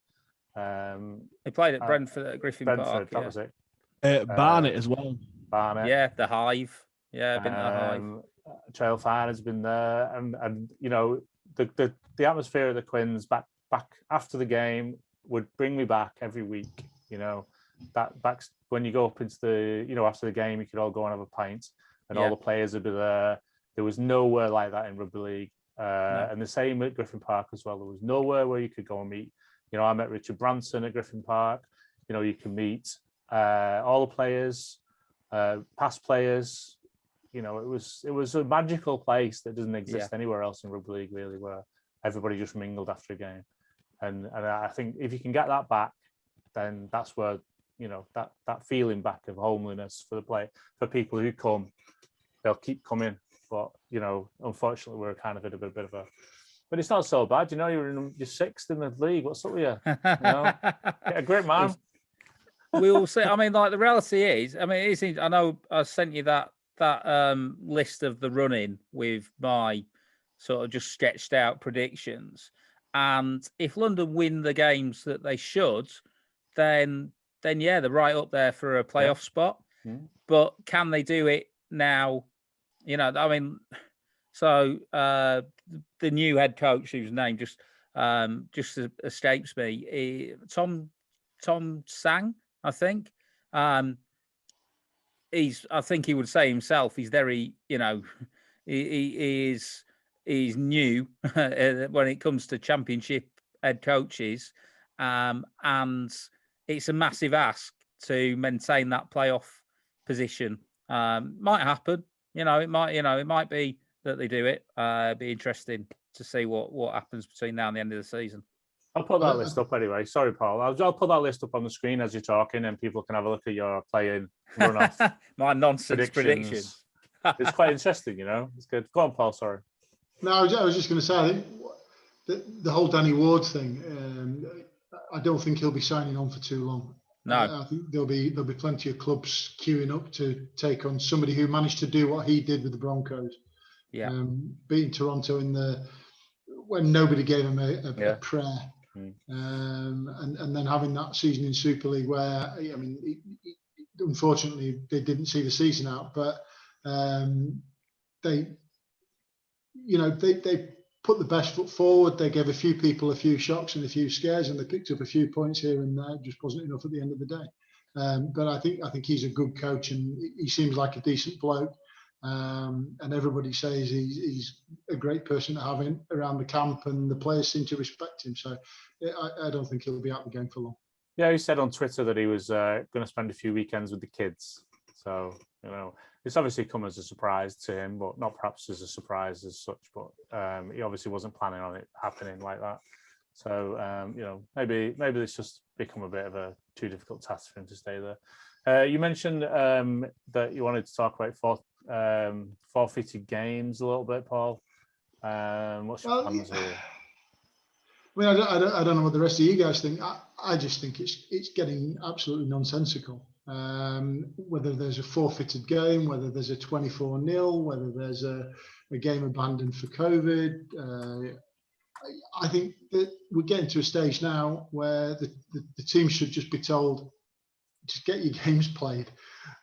They played at Brentford, at Brentford Park. That was it. Barnet as well. Barnet. Yeah, the Hive. Yeah, I've been to the Hive. Trailfinders has been there, and the atmosphere at the Quins back after the game would bring me back every week. That back when you go up into the after the game, you could all go and have a pint, and all the players would be there. There was nowhere like that in rugby league, and the same at Griffin Park as well. There was nowhere where you could go and meet. I met Richard Branson at Griffin Park. You can meet all the players, past players. It was a magical place that doesn't exist anywhere else in rugby league, really, where everybody just mingled after a game. And I think if you can get that back, then that's where that feeling back of homeliness for people who come, they'll keep coming. But unfortunately, we're kind of at a bit of a. But it's not so bad, you're sixth in the league. What's up with you? Get a grip, man. We all say. I mean, like the reality is, I know I sent you that list of the running with my sort of just sketched out predictions, And if London win the games that they should, then yeah, they're right up there for a playoff spot. Mm. But can they do it now? You know, I mean, so the new head coach, whose name just escapes me, Tom Sang, I think. I think he would say himself, he's very, you know, he's new when it comes to championship head coaches, and it's a massive ask to maintain that playoff position. Might happen, you know. It might be that they do it. Be interesting to see what happens between now and the end of the season. I'll put that list up anyway. Sorry, Paul. I'll put that list up on the screen as you're talking, and people can have a look at your playing run-off. My nonsense predictions. It's quite interesting, you know. It's good. Go on, Paul. Sorry. No, I was just going to say, I think the whole Danny Ward thing. I don't think he'll be signing on for too long. No, I think there'll be plenty of clubs queuing up to take on somebody who managed to do what he did with the Broncos. Yeah, beating Toronto when nobody gave him a prayer. And then having that season in Super League where, I mean, unfortunately they didn't see the season out, but they put the best foot forward. They gave a few people a few shocks and a few scares, and they picked up a few points here and there. It just wasn't enough at the end of the day. But I think he's a good coach, and he seems like a decent bloke. And everybody says he's a great person to have around the camp, and the players seem to respect him. So I don't think he'll be out of the game for long. Yeah, he said on Twitter that he was going to spend a few weekends with the kids. So, you know, it's obviously come as a surprise to him, but not perhaps as a surprise as such. But he obviously wasn't planning on it happening like that. So, you know, maybe it's just become a bit of a too difficult task for him to stay there. You mentioned that you wanted to talk about forfeited games a little bit, Paul. What's your plans here? I mean, I don't know what the rest of you guys think. I just think it's getting absolutely nonsensical. Whether there's a forfeited game, whether there's a 24-0, whether there's a game abandoned for COVID. I think that we're getting to a stage now where the team should just be told, just get your games played.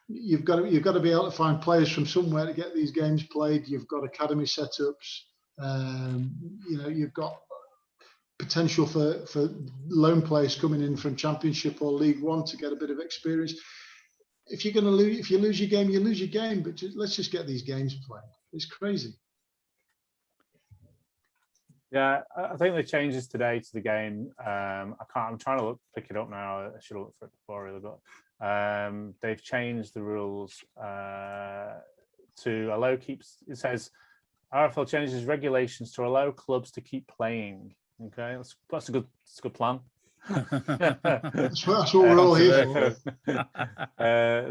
You've got to be able to find players from somewhere to get these games played. You've got academy setups. You've got potential for loan players coming in from Championship or League One to get a bit of experience. If you're going to lose, if you lose your game, you lose your game. But let's just get these games played. It's crazy. Yeah, I think the changes today to the game. I'm trying to pick it up now. I should have looked for it before, really, but they've changed the rules to allow keeps. It says RFL changes regulations to allow clubs to keep playing. Okay, that's a good plan. That's what we're all here for.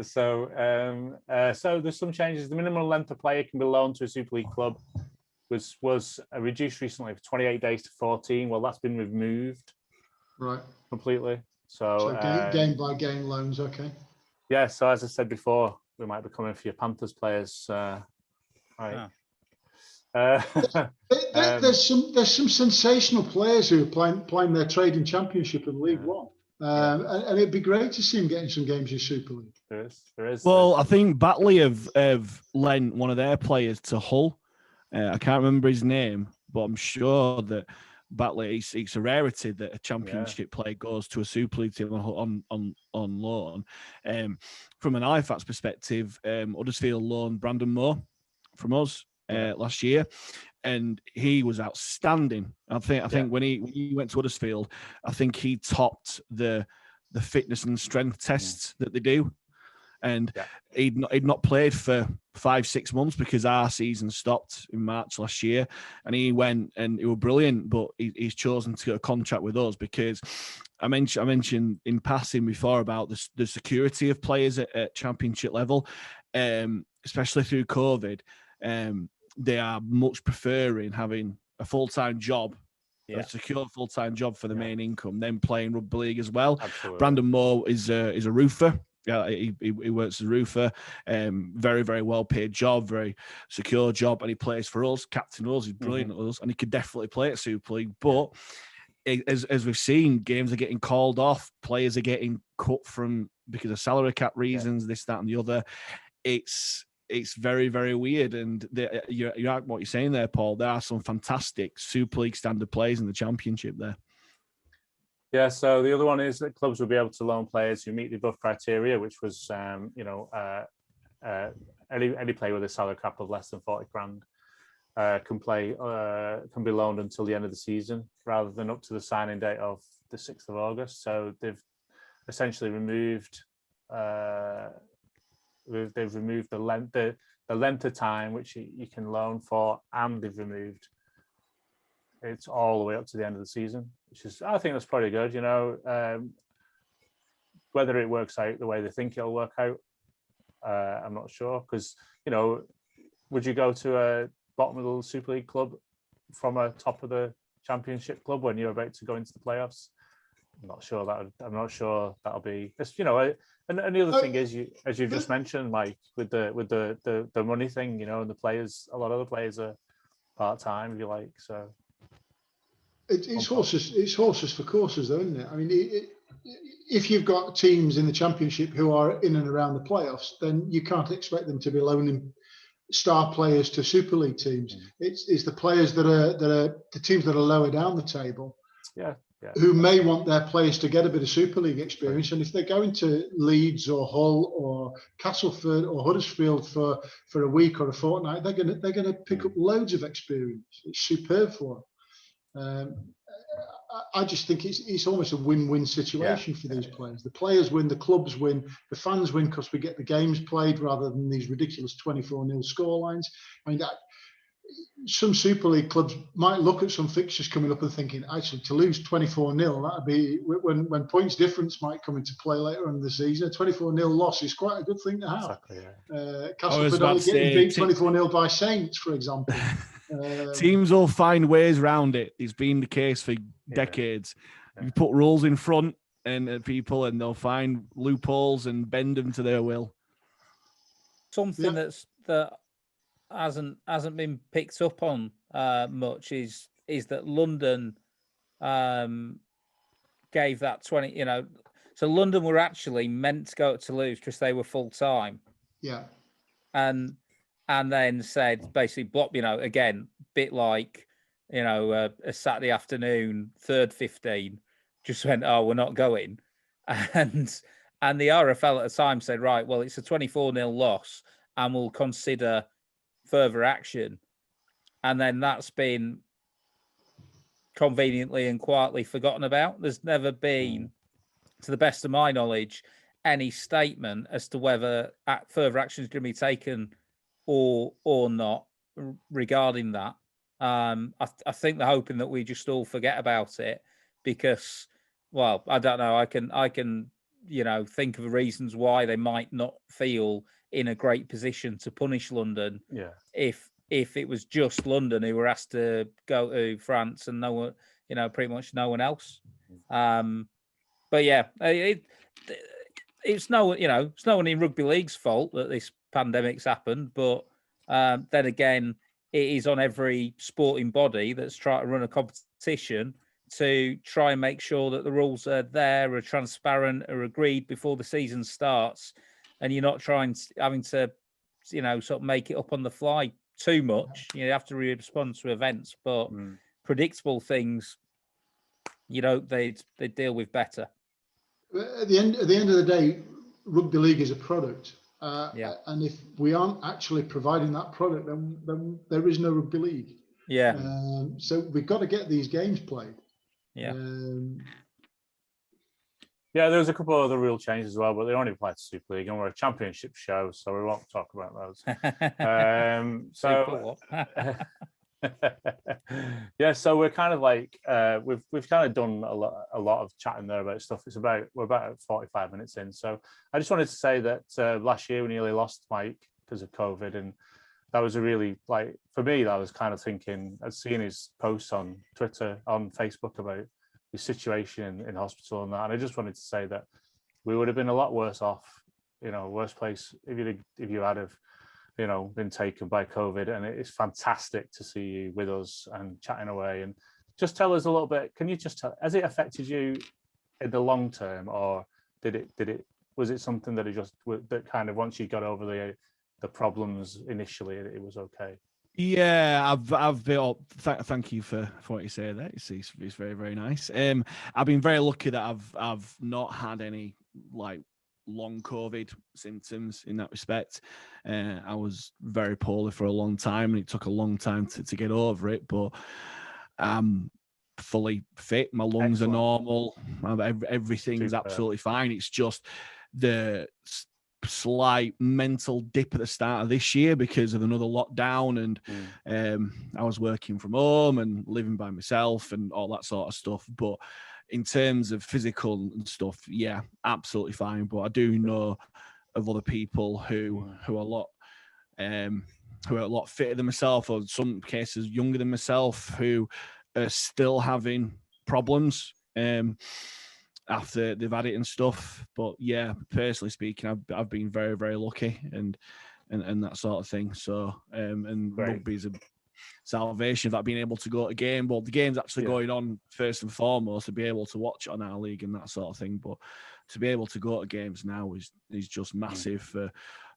So there's some changes. The minimum length of player can be loaned to a Super League club was reduced recently from 28 days to 14. Well, that's been removed, right, completely. So game by game loans, okay. Yeah. So as I said before, we might be coming for your Panthers players. Right. Yeah. There's some sensational players who are playing their trading championship in League One, and it'd be great to see them getting some games in Super League. There is. Well, I think Batley have lent one of their players to Hull. I can't remember his name, but I'm sure that Batley, it's a rarity that a championship player goes to a Super League team on loan. From an IFAT's perspective, Huddersfield loaned Brandon Moore from us last year, and he was outstanding. I think when he went to Huddersfield, I think he topped the fitness and strength tests that they do. And he'd not played for 5-6 months because our season stopped in March last year, and he went and it was brilliant. But he's chosen to get a contract with us because I mentioned in passing before about the security of players at championship level, especially through COVID. They are much preferring having a full-time job, a secure full-time job for the main income, then playing rugby league as well. Absolutely. Brandon Moore is a roofer. Yeah, he works as a roofer. Very, very well-paid job, very secure job, and he plays for us, captain us. He's brilliant at us, and he could definitely play at Super League. But as we've seen, games are getting called off, players are getting cut from because of salary cap reasons, this, that, and the other. It's very, very weird. And you're what you're saying there, Paul. There are some fantastic Super League standard players in the Championship there. Yeah, so the other one is that clubs will be able to loan players who meet the above criteria, which was, any player with a salary cap of less than 40 grand can be loaned until the end of the season, rather than up to the signing date of the 6th of August. So they've essentially removed the length of time which you can loan for, and they've removed it's all the way up to the end of the season, which is, I think that's pretty good. Whether it works out the way they think it'll work out, I'm not sure, because would you go to a bottom of the Super League club from a top of the Championship club when you're about to go into the playoffs? I'm not sure that'll be. And the other thing is, as you've just mentioned, Mike, with the money thing, and the players, a lot of the players are part time, if you like. So it's horses for courses, though, isn't it? I mean, if you've got teams in the Championship who are in and around the playoffs, then you can't expect them to be loaning star players to Super League teams. It's the players that are the teams that are lower down the table. Yeah. Who may want their players to get a bit of Super League experience, and if they're going to Leeds or Hull or Castleford or Huddersfield for a week or a fortnight, they're gonna pick up loads of experience. It's superb for them. I just think it's almost a win-win situation for these players. The players win, the clubs win, the fans win because we get the games played rather than these ridiculous 24-0 scorelines. I mean, some Super League clubs might look at some fixtures coming up and thinking, actually, to lose 24-0, that'd be when points difference might come into play later in the season. A 24-0 loss is quite a good thing to have. Exactly, yeah. Castleford only getting beat 24-0 by Saints, for example. Teams will find ways around it. It's been the case for decades. Yeah. You put rules in front and people, and they'll find loopholes and bend them to their will. Something that hasn't been picked up on much is that London gave that 20. So London were actually meant to go to Toulouse because they were full time. Yeah, and then said basically block. Again, bit like a Saturday afternoon, third 15, just went, oh, we're not going, and the RFL at the time said, right, well, it's a 24-0 loss, and we'll consider further action. And then that's been conveniently and quietly forgotten about. There's never been, to the best of my knowledge, any statement as to whether further action is going to be taken or not regarding that. I think they're hoping that we just all forget about it because, well, I don't know. I can think of reasons why they might not feel in a great position to punish London. Yeah. If it was just London who were asked to go to France and no one, pretty much no one else. But yeah, it's no one in rugby league's fault that this pandemic's happened. But then again, it is on every sporting body that's trying to run a competition to try and make sure that the rules are there, are transparent, are agreed before the season starts, and you're not having to sort of make it up on the fly too much. You have to respond to events, but predictable things, they deal with better. At the end of the day, rugby league is a product, and if we aren't actually providing that product, then there is no rugby league. Yeah. So we've got to get these games played. Yeah. Yeah, there was a couple of other rule changes as well, but they only apply to Super League, and we're a Championship show, so we won't talk about those. So we're kind of like we've kind of done a lot of chatting there about stuff. We're about 45 minutes in, so I just wanted to say that last year we nearly lost Mike because of COVID, and that was a really, for me, that was kind of thinking, I'd seen his posts on Twitter, on Facebook about his situation in hospital and that, and I just wanted to say that we would have been a lot worse off, worse place if you had been taken by COVID. And it's fantastic to see you with us and chatting away, and just tell us a little bit. Can you just tell? Has it affected you in the long term, or was it something that that kind of once you got over the problems initially, it was okay? Yeah, I've built. Thank you for what you say there. It's very, very nice. I've been very lucky that I've not had any like long COVID symptoms in that respect. I was very poorly for a long time, and it took a long time to get over it. But I'm fully fit. My lungs are normal. Everything's absolutely fine. It's just the slight mental dip at the start of this year because of another lockdown, and I was working from home and living by myself and all that sort of stuff. But in terms of physical and stuff, yeah, absolutely fine. But I do know of other people who are a lot fitter than myself, or in some cases younger than myself, who are still having problems after they've had it and stuff. But yeah, personally speaking, I've been very, very lucky and that sort of thing. So and rugby's a salvation of that, being able to go to a game. Well, the game's actually going on first and foremost, to be able to watch it on OurLeague and that sort of thing. But to be able to go to games now is just massive for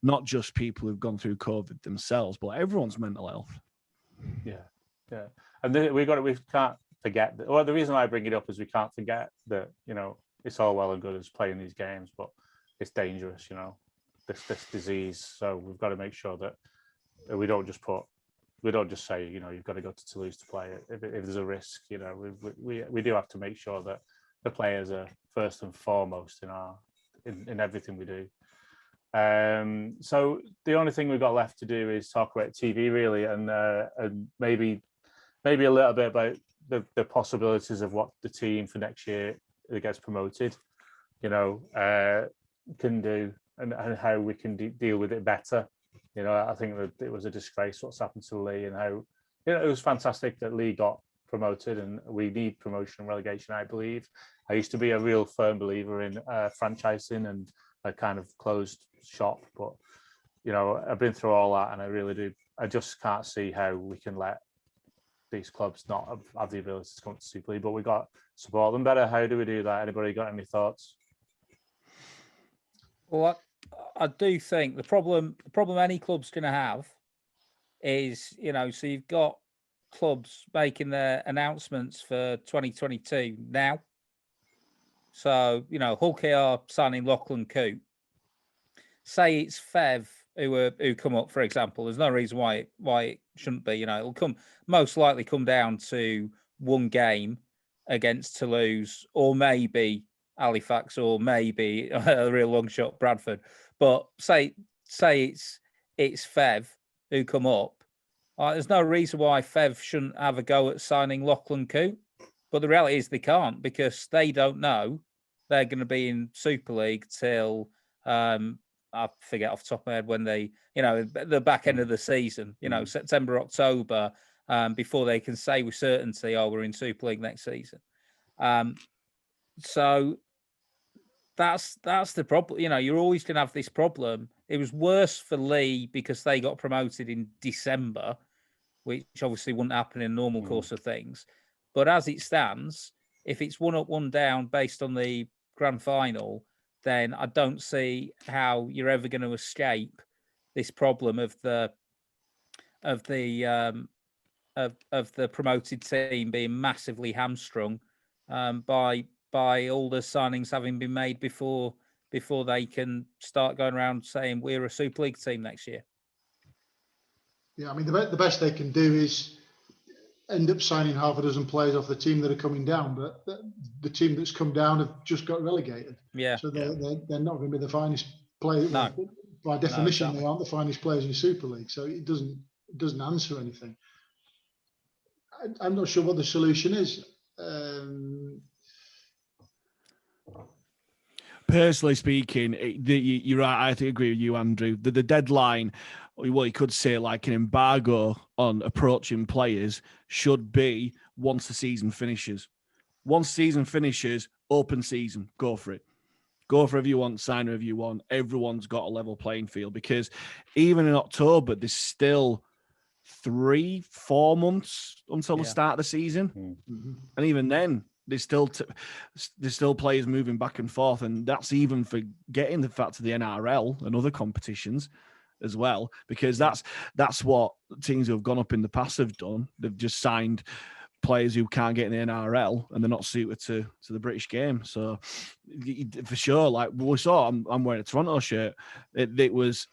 not just people who've gone through COVID themselves, but everyone's mental health. Yeah. And we can't forget that. Well, the reason I bring it up is we can't forget that, it's all well and good as playing these games, but it's dangerous, this disease. So we've got to make sure that we don't just say, you've got to go to Toulouse to play it. If there's a risk, we do have to make sure that the players are first and foremost in everything we do. So the only thing we've got left to do is talk about TV, really, and maybe a little bit about the possibilities of what the team for next year that gets promoted, can do, and how we can deal with it better. I think that it was a disgrace what's happened to Leigh, and how it was fantastic that Leigh got promoted, and we need promotion and relegation, I believe. I used to be a real firm believer in franchising and a kind of closed shop, but I've been through all that, and I really do. I just can't see how we can let these clubs not have the ability to come to Super League, but we got to support them better. How do we do that? Anybody got any thoughts? Well, I do think the problem any club's going to have is, so you've got clubs making their announcements for 2022 now. So, Hull are signing Lachlan Coote. Say it's Fev who come up, for example. There's no reason why it shouldn't be. It'll most likely come down to one game against Toulouse, or maybe Halifax, or maybe a real long shot Bradford. But say it's Fev who come up. There's no reason why Fev shouldn't have a go at signing Lachlan Coote. But the reality is they can't, because they don't know they're going to be in Super League till I forget off the top of my head when they, the back end of the season, September, October, before they can say with certainty, we're in Super League next season. So that's the problem. You're always going to have this problem. It was worse for Leigh because they got promoted in December, which obviously wouldn't happen in the normal course of things. But as it stands, if it's 1 up, 1 down based on the grand final, then I don't see how you're ever going to escape this problem of the promoted team being massively hamstrung by all the signings having been made before they can start going around saying we're a Super League team next year. Yeah, I mean, the best they can do is end up signing half a dozen players off the team that are coming down, but the team that's come down have just got relegated. Yeah. So they're not going to be the finest players. No. By definition, exactly. They aren't the finest players in Super League. So it doesn't answer anything. I'm not sure what the solution is. Personally speaking, you're right. I agree with you, Andrew. The deadline, what you could say like an embargo on approaching players, should be once the season finishes. Once season finishes, open season, go for it. Go for whoever you want, sign whoever you want. Everyone's got a level playing field, because even in October, there's still 3-4 months until the start of the season. Mm-hmm. And even then, there's still players moving back and forth. And that's even forgetting the fact of the NRL and other competitions as well, because that's what teams who have gone up in the past have done. They've just signed players who can't get in the NRL and they're not suited to the British game. So for sure, like we saw, I'm wearing a Toronto shirt. It was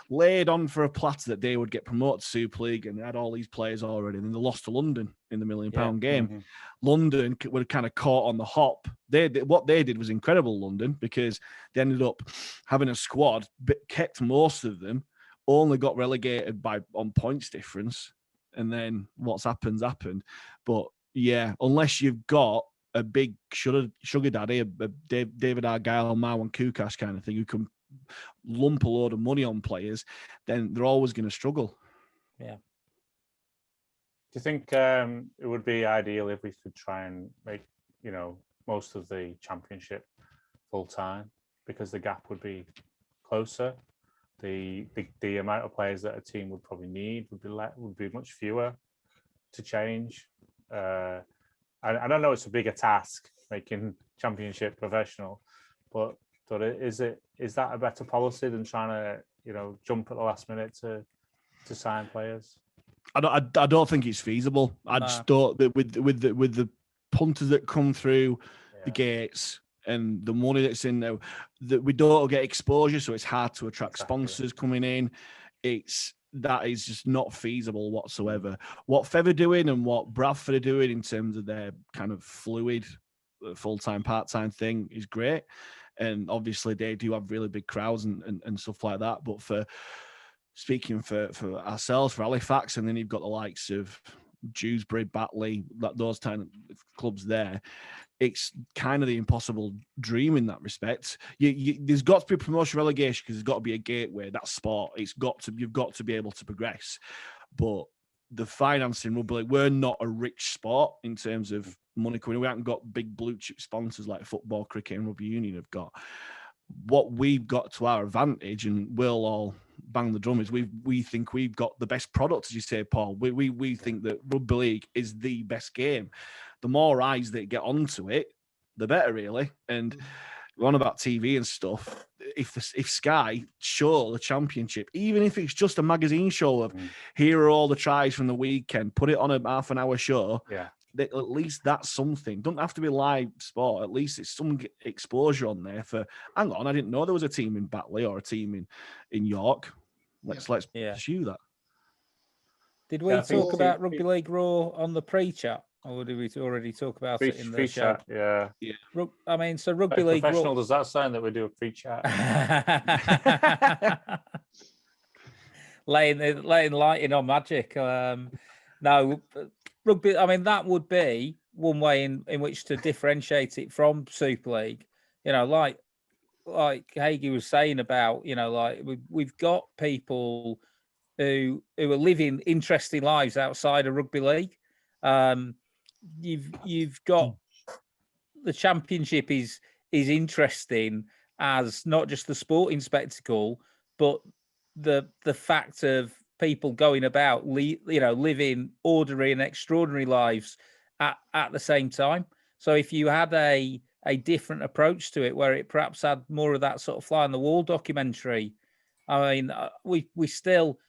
laid on for a platter that they would get promoted to Super League, and they had all these players already. And then they lost to London in the £1 million game. Mm-hmm. London were kind of caught on the hop. What they did was incredible, London, because they ended up having a squad, but kept most of them, only got relegated on points difference. And then what's happened. But yeah, unless you've got a big sugar daddy, a David Argyle, Marwan Kukash kind of thing, who can lump a load of money on players, then they're always going to struggle. Yeah. Do you think it would be ideal if we could try and make, most of the championship full time, because the gap would be closer? The amount of players that a team would probably need would be much fewer to change. I don't know, it's a bigger task making championship professional, but is that a better policy than trying to jump at the last minute to sign players? I don't think it's feasible. I just thought that with the punters that come through the gates and the money that's in there, that we don't get exposure, so it's hard to attract sponsors coming in. That is just not feasible whatsoever. What Feather doing and what Bradford are doing in terms of their kind of fluid full-time, part-time thing is great. And obviously they do have really big crowds and stuff like that. But speaking for ourselves, for Halifax, and then you've got the likes of Dewsbury, Batley, those kind of clubs there, it's kind of the impossible dream in that respect. There's got to be promotion relegation because there's got to be a gateway. That's sport. You've got to be able to progress. But the financing rugby league, we're not a rich sport in terms of money coming. We haven't got big blue chip sponsors like football, cricket, and rugby union have got. What we've got to our advantage, and we'll all bang the drum, is we think we've got the best product, as you say, Paul. We think that rugby league is the best game. The more eyes that get onto it, the better, really. And we're on about TV and stuff. If Sky show the championship, even if it's just a magazine show of here are all the tries from the weekend, put it on a half an hour show. Yeah. At least that's something. Don't have to be live sport. At least it's some exposure on there for, hang on, I didn't know there was a team in Batley or a team in York. Let's pursue that. Did we talk about Rugby League Raw on the pre-chat? Or did we already talk about it in the show? Yeah. I mean, so Rugby League Professional, does that sound that we do a pre-chat? laying light in on magic. No, rugby, I mean, that would be one way in which to differentiate it from Super League. Like Haigh was saying about, like we've got people who are living interesting lives outside of rugby league. You've got the championship is interesting as not just the sporting spectacle, but the fact of people going about, living ordinary and extraordinary lives at the same time. So if you had a different approach to it, where it perhaps had more of that sort of fly on the wall documentary, I mean, we still,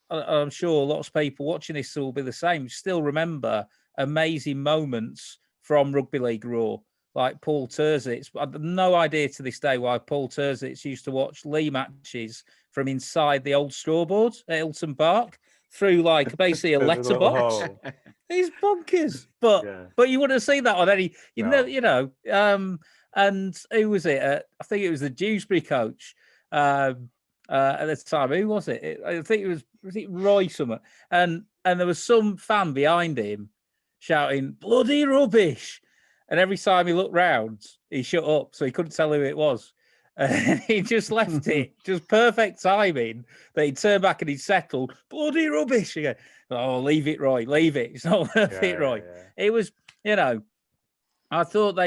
I'm sure lots of people watching this will be the same, still remember amazing moments from Rugby League Raw, like Paul Terzitz. I have no idea to this day why Paul Terzitz used to watch Leigh matches from inside the old scoreboard at Hilton Park through like basically a letterbox. He's bonkers, but you wouldn't see that on any, and who was it? I think it was the Dewsbury coach at the time. Who was it? I think was it Roy something, and there was some fan behind him shouting "bloody rubbish," and every time he looked round, he shut up, so he couldn't tell who it was. He just left it, just perfect timing that he turned back and he settled, bloody rubbish again. Oh, leave it, Roy, leave it. It's not worth it, Roy. Yeah. It was, I thought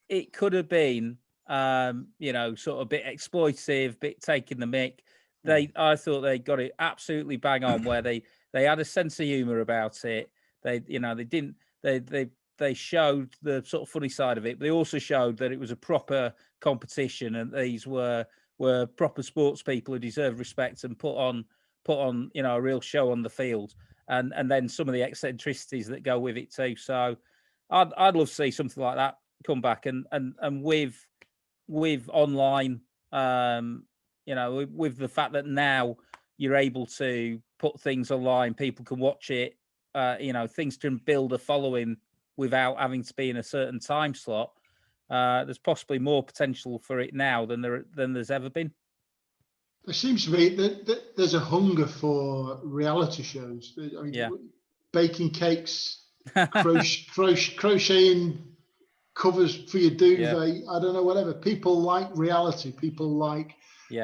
it could have been, sort of a bit exploitative, bit taking the mick. I thought they got it absolutely bang on, where they had a sense of humour about it. They didn't they showed the sort of funny side of it, but they also showed that it was a proper competition, and these were proper sports people who deserve respect and put on a real show on the field, and then some of the eccentricities that go with it too. So I'd love to see something like that come back, and with online, with the fact that now you're able to put things online, people can watch it, things can build a following without having to be in a certain time slot. There's possibly more potential for it now than there's ever been. There seems to be that there's a hunger for reality shows. I mean, baking cakes, crocheting covers for your duvet. I don't know, whatever. People like reality. People like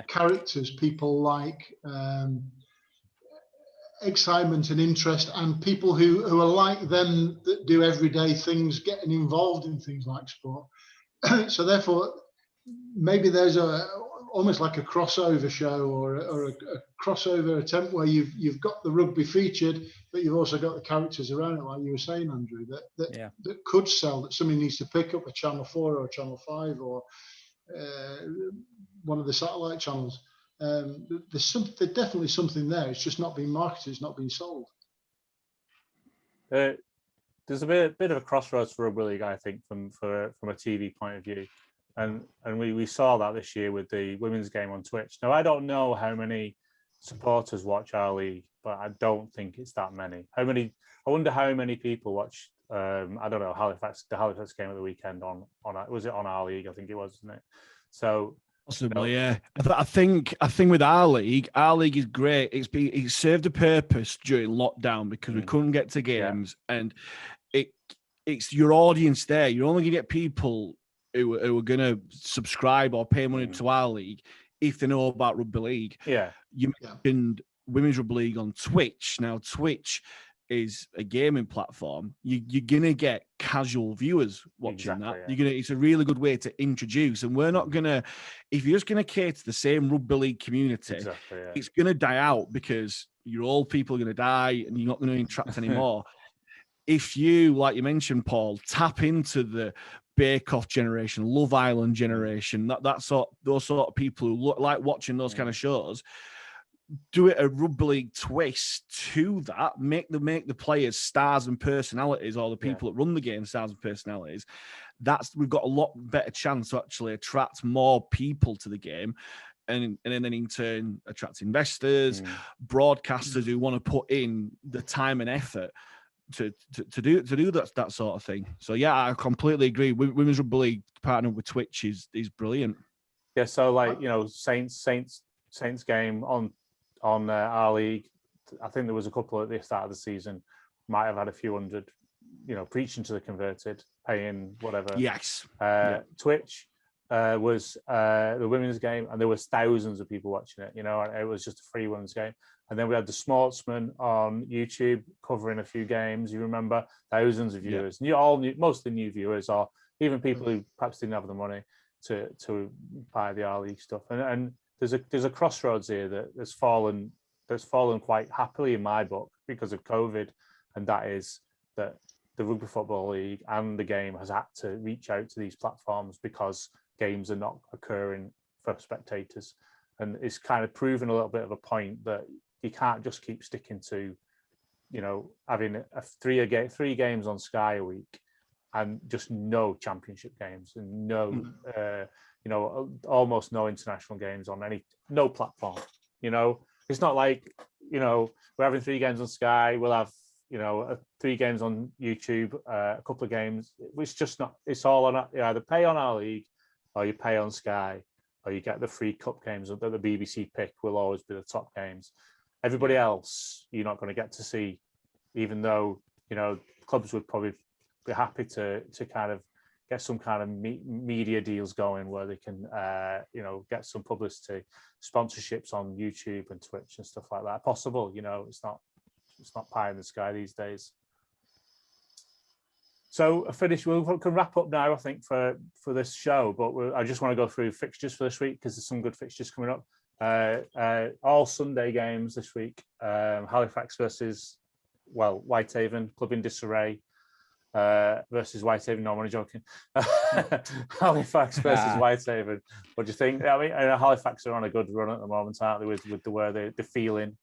characters. People like excitement and interest, and people who are like them, that do everyday things, getting involved in things like sport. So therefore, maybe there's almost like a crossover show or a crossover attempt where you've got the rugby featured, but you've also got the characters around it, like you were saying, Andrew, that could sell, that somebody needs to pick up a Channel 4 or a Channel 5 or one of the satellite channels. There's definitely something there. It's just not being marketed. It's not being sold. There's a bit of a crossroads for Rugby League, I think, from a TV point of view, and we saw that this year with the women's game on Twitch. Now, I don't know how many supporters watch OurLeague, but I don't think it's that many. I wonder how many people watch. I don't know, the Halifax game at the weekend on was it on OurLeague? I think it was, wasn't it? So. Possibly, yeah. I think with OurLeague is great. It served a purpose during lockdown because we couldn't get to games, and it's your audience there. You're only gonna get people who are gonna subscribe or pay money to OurLeague if they know about Rugby League. Yeah. You mentioned Women's Rugby League on Twitch. Now, Twitch is a gaming platform. You're gonna get casual viewers watching that. Yeah. It's a really good way to introduce, and we're not gonna, if you're just gonna cater to the same Rugby League community, it's gonna die out because your old people are gonna die and you're not gonna interact anymore. If you, like you mentioned, Paul, tap into the Bake Off generation, Love Island generation, those sort of people who like watching those kind of shows, do it a Rugby League twist to that, make the players stars and personalities, or the people that run the game stars and personalities. We've got a lot better chance to actually attract more people to the game, and then in turn attract investors, broadcasters who want to put in the time and effort to do that sort of thing. So yeah, I completely agree. Women's Rugby League partnering with Twitch is brilliant. Yeah, so like, Saints game on OurLeague, I think there was a couple at the start of the season, might have had a few hundred, preaching to the converted, paying whatever. Yes. Twitch was the women's game, and there was thousands of people watching it. It was just a free women's game. And then we had the Sportsman on YouTube covering a few games. You remember, thousands of viewers, mostly new viewers, or even people who perhaps didn't have the money to buy the OurLeague stuff. And there's a crossroads here that's fallen quite happily in my book because of COVID, and that is that the Rugby Football League and the game has had to reach out to these platforms because games are not occurring for spectators, and it's kind of proven a little bit of a point that you can't just keep sticking to, having three games on Sky a week and just no championship games and no. Almost no international games on no platform. It's not like, we're having 3 games on Sky, we'll have, 3 games on YouTube, a couple of games. It's just not, it's all on, you either pay on OurLeague or you pay on Sky, or you get the free cup games that the BBC pick will always be the top games. Everybody else, you're not going to get to see, even though, clubs would probably be happy to kind of get some kind of media deals going where they can, get some publicity, sponsorships on YouTube and Twitch and stuff like that. Possible, it's not pie in the sky these days. So we can wrap up now, I think, for this show. But I just want to go through fixtures for this week because there's some good fixtures coming up. All Sunday games this week. Halifax versus, Whitehaven, club in disarray, versus Whitehaven. No, I'm only joking. Halifax versus Whitehaven. What do you think? I mean, Halifax are on a good run at the moment, aren't they? With the way they're feeling.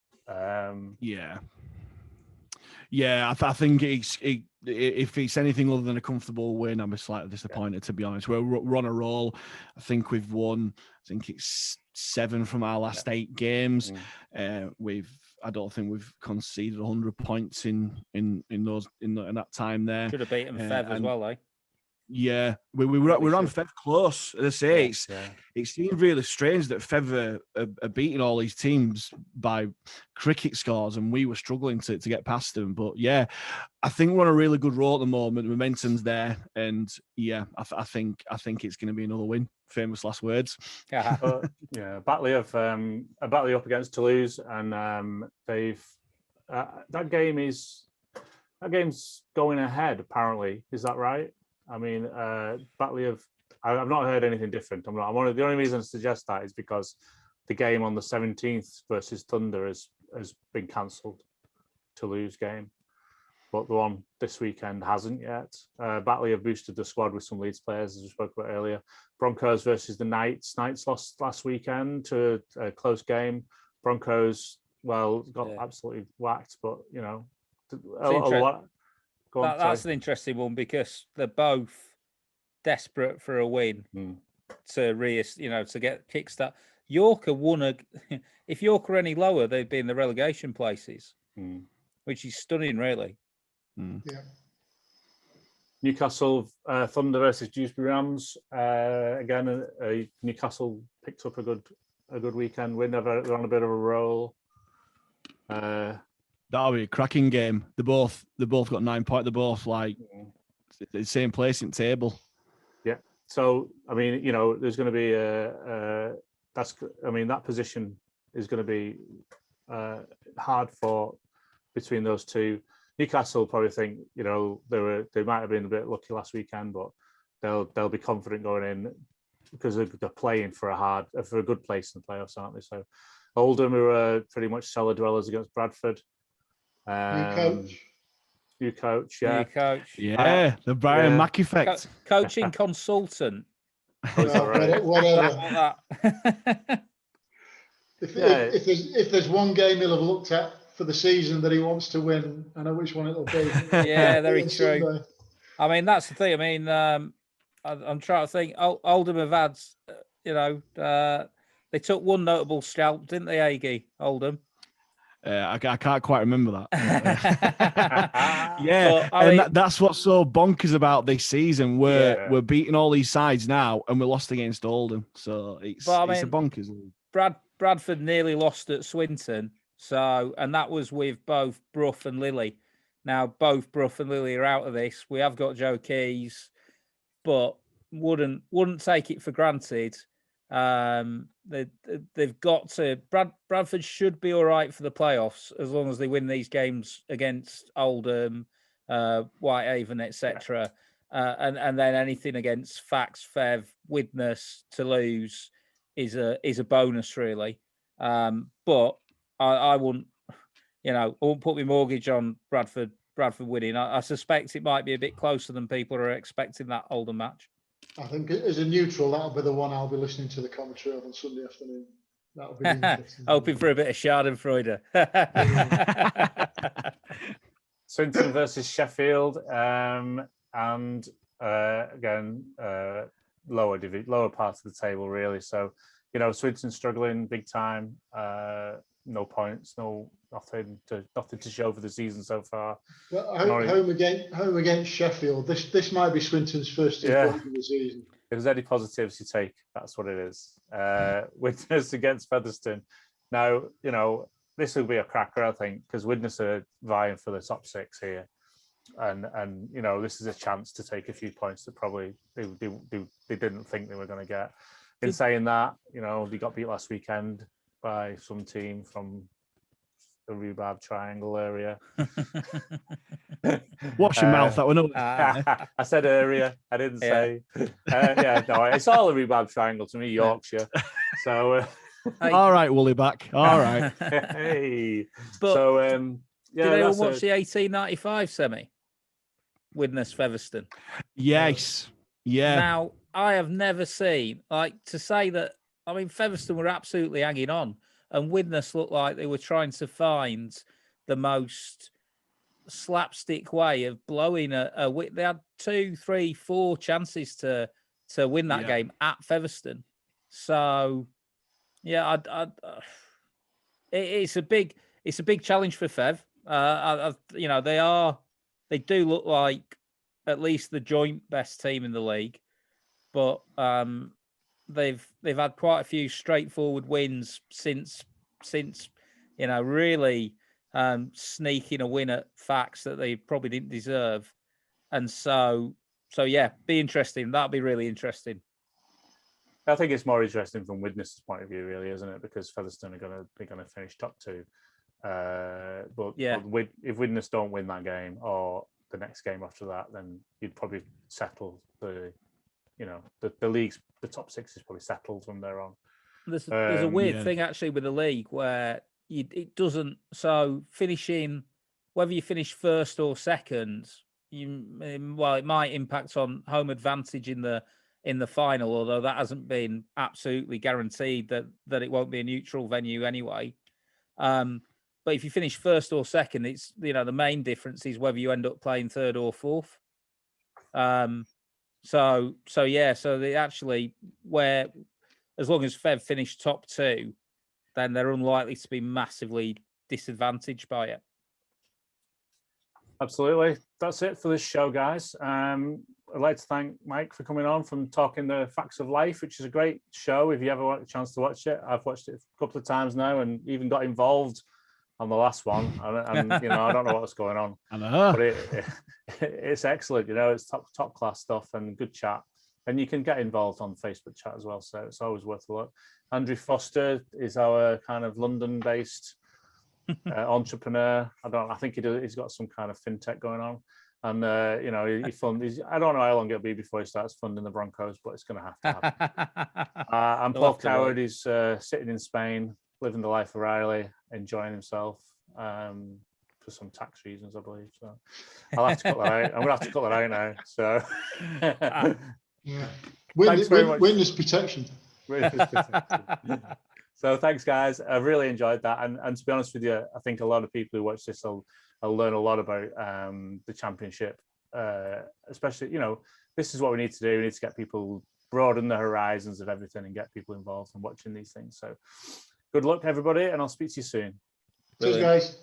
Yeah, I think if it's anything other than a comfortable win, I'm slightly disappointed, to be honest. We're on a roll. I think we've won, it's 7 from our last 8 games. I don't think we've conceded 100 points in that time there. Should have beaten Fev as well, eh? Yeah, we're on Fev close. As I say, it seems really strange that Fev are beating all these teams by cricket scores, and we were struggling to get past them. But yeah, I think we're on a really good roll at the moment. Momentum's there, and yeah, I think it's going to be another win. Famous last words. Batley up against Toulouse, and they've that game's going ahead. Apparently, is that right? I mean, Batley I've not heard anything different. The only reason I suggest that is because the game on the 17th versus Thunder has been cancelled, Toulouse game, but the one this weekend hasn't yet. Batley have boosted the squad with some Leeds players, as we spoke about earlier. Broncos versus the Knights. Knights lost last weekend to a close game. Broncos, got absolutely whacked, but that's an interesting one because they're both desperate for a win to get kickstart. York won if York were any lower, they'd be in the relegation places, which is stunning, really. Yeah. Newcastle Thunder versus Dewsbury Rams. Again, Newcastle picked up a good weekend win. They're on a bit of a roll. That'll be a cracking game. They both got 9 points. They're both the same place in table. Yeah. So I mean, there's going to be that position is going to be hard for between those two. Newcastle probably think they might have been a bit lucky last weekend, but they'll be confident going in because they're playing for a good place in the playoffs, aren't they? So Oldham, who are pretty much cellar dwellers against Bradford. New coach, yeah. Yeah, the Brian Mack effect. Coaching consultant. Whatever. If there's one game he'll have looked at for the season that he wants to win, I know which one it'll be. Yeah, very true. Sunday. I mean, that's the thing. I mean, I'm trying to think. Oldham have had, they took one notable scalp, didn't they, Haigh? Oldham. I can't quite remember that. That's what's so bonkers about this season. We're beating all these sides now, and we're lost against Oldham. So it's a bonkers. Bradford nearly lost at Swinton, and that was with both Brough and Leigh. Now both Brough and Leigh are out of this. We have got Joe Keys, but wouldn't take it for granted. They've got to. Bradford should be all right for the playoffs as long as they win these games against Oldham, Whitehaven, etc. And then anything against Fax, Fev, Widnes, Toulouse is a bonus, really. But I wouldn't, I wouldn't put my mortgage on Bradford winning. I suspect it might be a bit closer than people are expecting that Oldham match. I think as a neutral, that'll be the one I'll be listening to the commentary on Sunday afternoon. That'll be interesting. Hoping for a bit of Schadenfreude. Swinton versus Sheffield, and again, lower part of the table, really. So, Swinton struggling big time. No points, nothing to show for the season so far. Well, home against Sheffield. This might be Swinton's first point of the season. If there's any positives you take, that's what it is. Widnes against Featherstone. Now, this will be a cracker, I think, because Widnes are vying for the top 6 here, and this is a chance to take a few points that probably they didn't think they were going to get. In saying that, they got beat last weekend by some team from the Rhubarb Triangle area. Wash your mouth, that one. I said area, I didn't say. It's all the Rhubarb Triangle to me, Yorkshire. So All right, Woolly back. All right. Hey. But So yeah, did anyone that's watch the 1895 semi? Widnes Featherstone. Yes. Yeah. Now, I have never seen, like, to say that, I mean, Featherstone were absolutely hanging on, and Widnes looked like they were trying to find the most slapstick way of blowing a they had 2, 3, 4 chances to win that game at Featherstone. So, yeah, it's a big challenge for Fev. You know, they do look like at least the joint best team in the league, but they've had quite a few straightforward wins since you know, really sneaking a win at Fax that they probably didn't deserve, and so yeah, be interesting. That'll be really interesting. I think it's more interesting from Widnes' point of view, really, isn't it? Because Featherstone are going to finish top 2. But if Widnes don't win that game or the next game after that, then you'd probably settle the league's, the top 6 is probably settled from there on. There's a weird thing actually with the league where it doesn't. So finishing, whether you finish first or second, it might impact on home advantage in the final, although that hasn't been absolutely guaranteed that it won't be a neutral venue anyway. But if you finish first or second, it's, you know, the main difference is whether you end up playing third or fourth. So they actually, where as long as Fev finish top 2, then they're unlikely to be massively disadvantaged by it. Absolutely. That's it for this show, guys. I'd like to thank Mike for coming on from Talking the Facts of Life, which is a great show. If you ever want a chance to watch it, I've watched it a couple of times now and even got involved on the last one. And you know, I don't know what's going on. I know. But it's excellent. You know, it's top class stuff and good chat. And you can get involved on Facebook chat as well. So it's always worth a look. Andrew Foster is our kind of London-based entrepreneur. I think he's got some kind of fintech going on. And, you know, I don't know how long it'll be before he starts funding the Broncos, but it's going to have to happen. And Paul Coward is sitting in Spain, living the life of Riley, enjoying himself for some tax reasons, I believe. So I'll have to cut that out. I'm going to have to cut that out now. So... Yeah. Thanks very much. Witness protection. So thanks, guys. I really enjoyed that. And to be honest with you, I think a lot of people who watch this will learn a lot about the championship. Especially, you know, this is what we need to do. We need to get people, broaden the horizons of everything and get people involved in watching these things. So good luck, everybody, and I'll speak to you soon. Cheers, guys.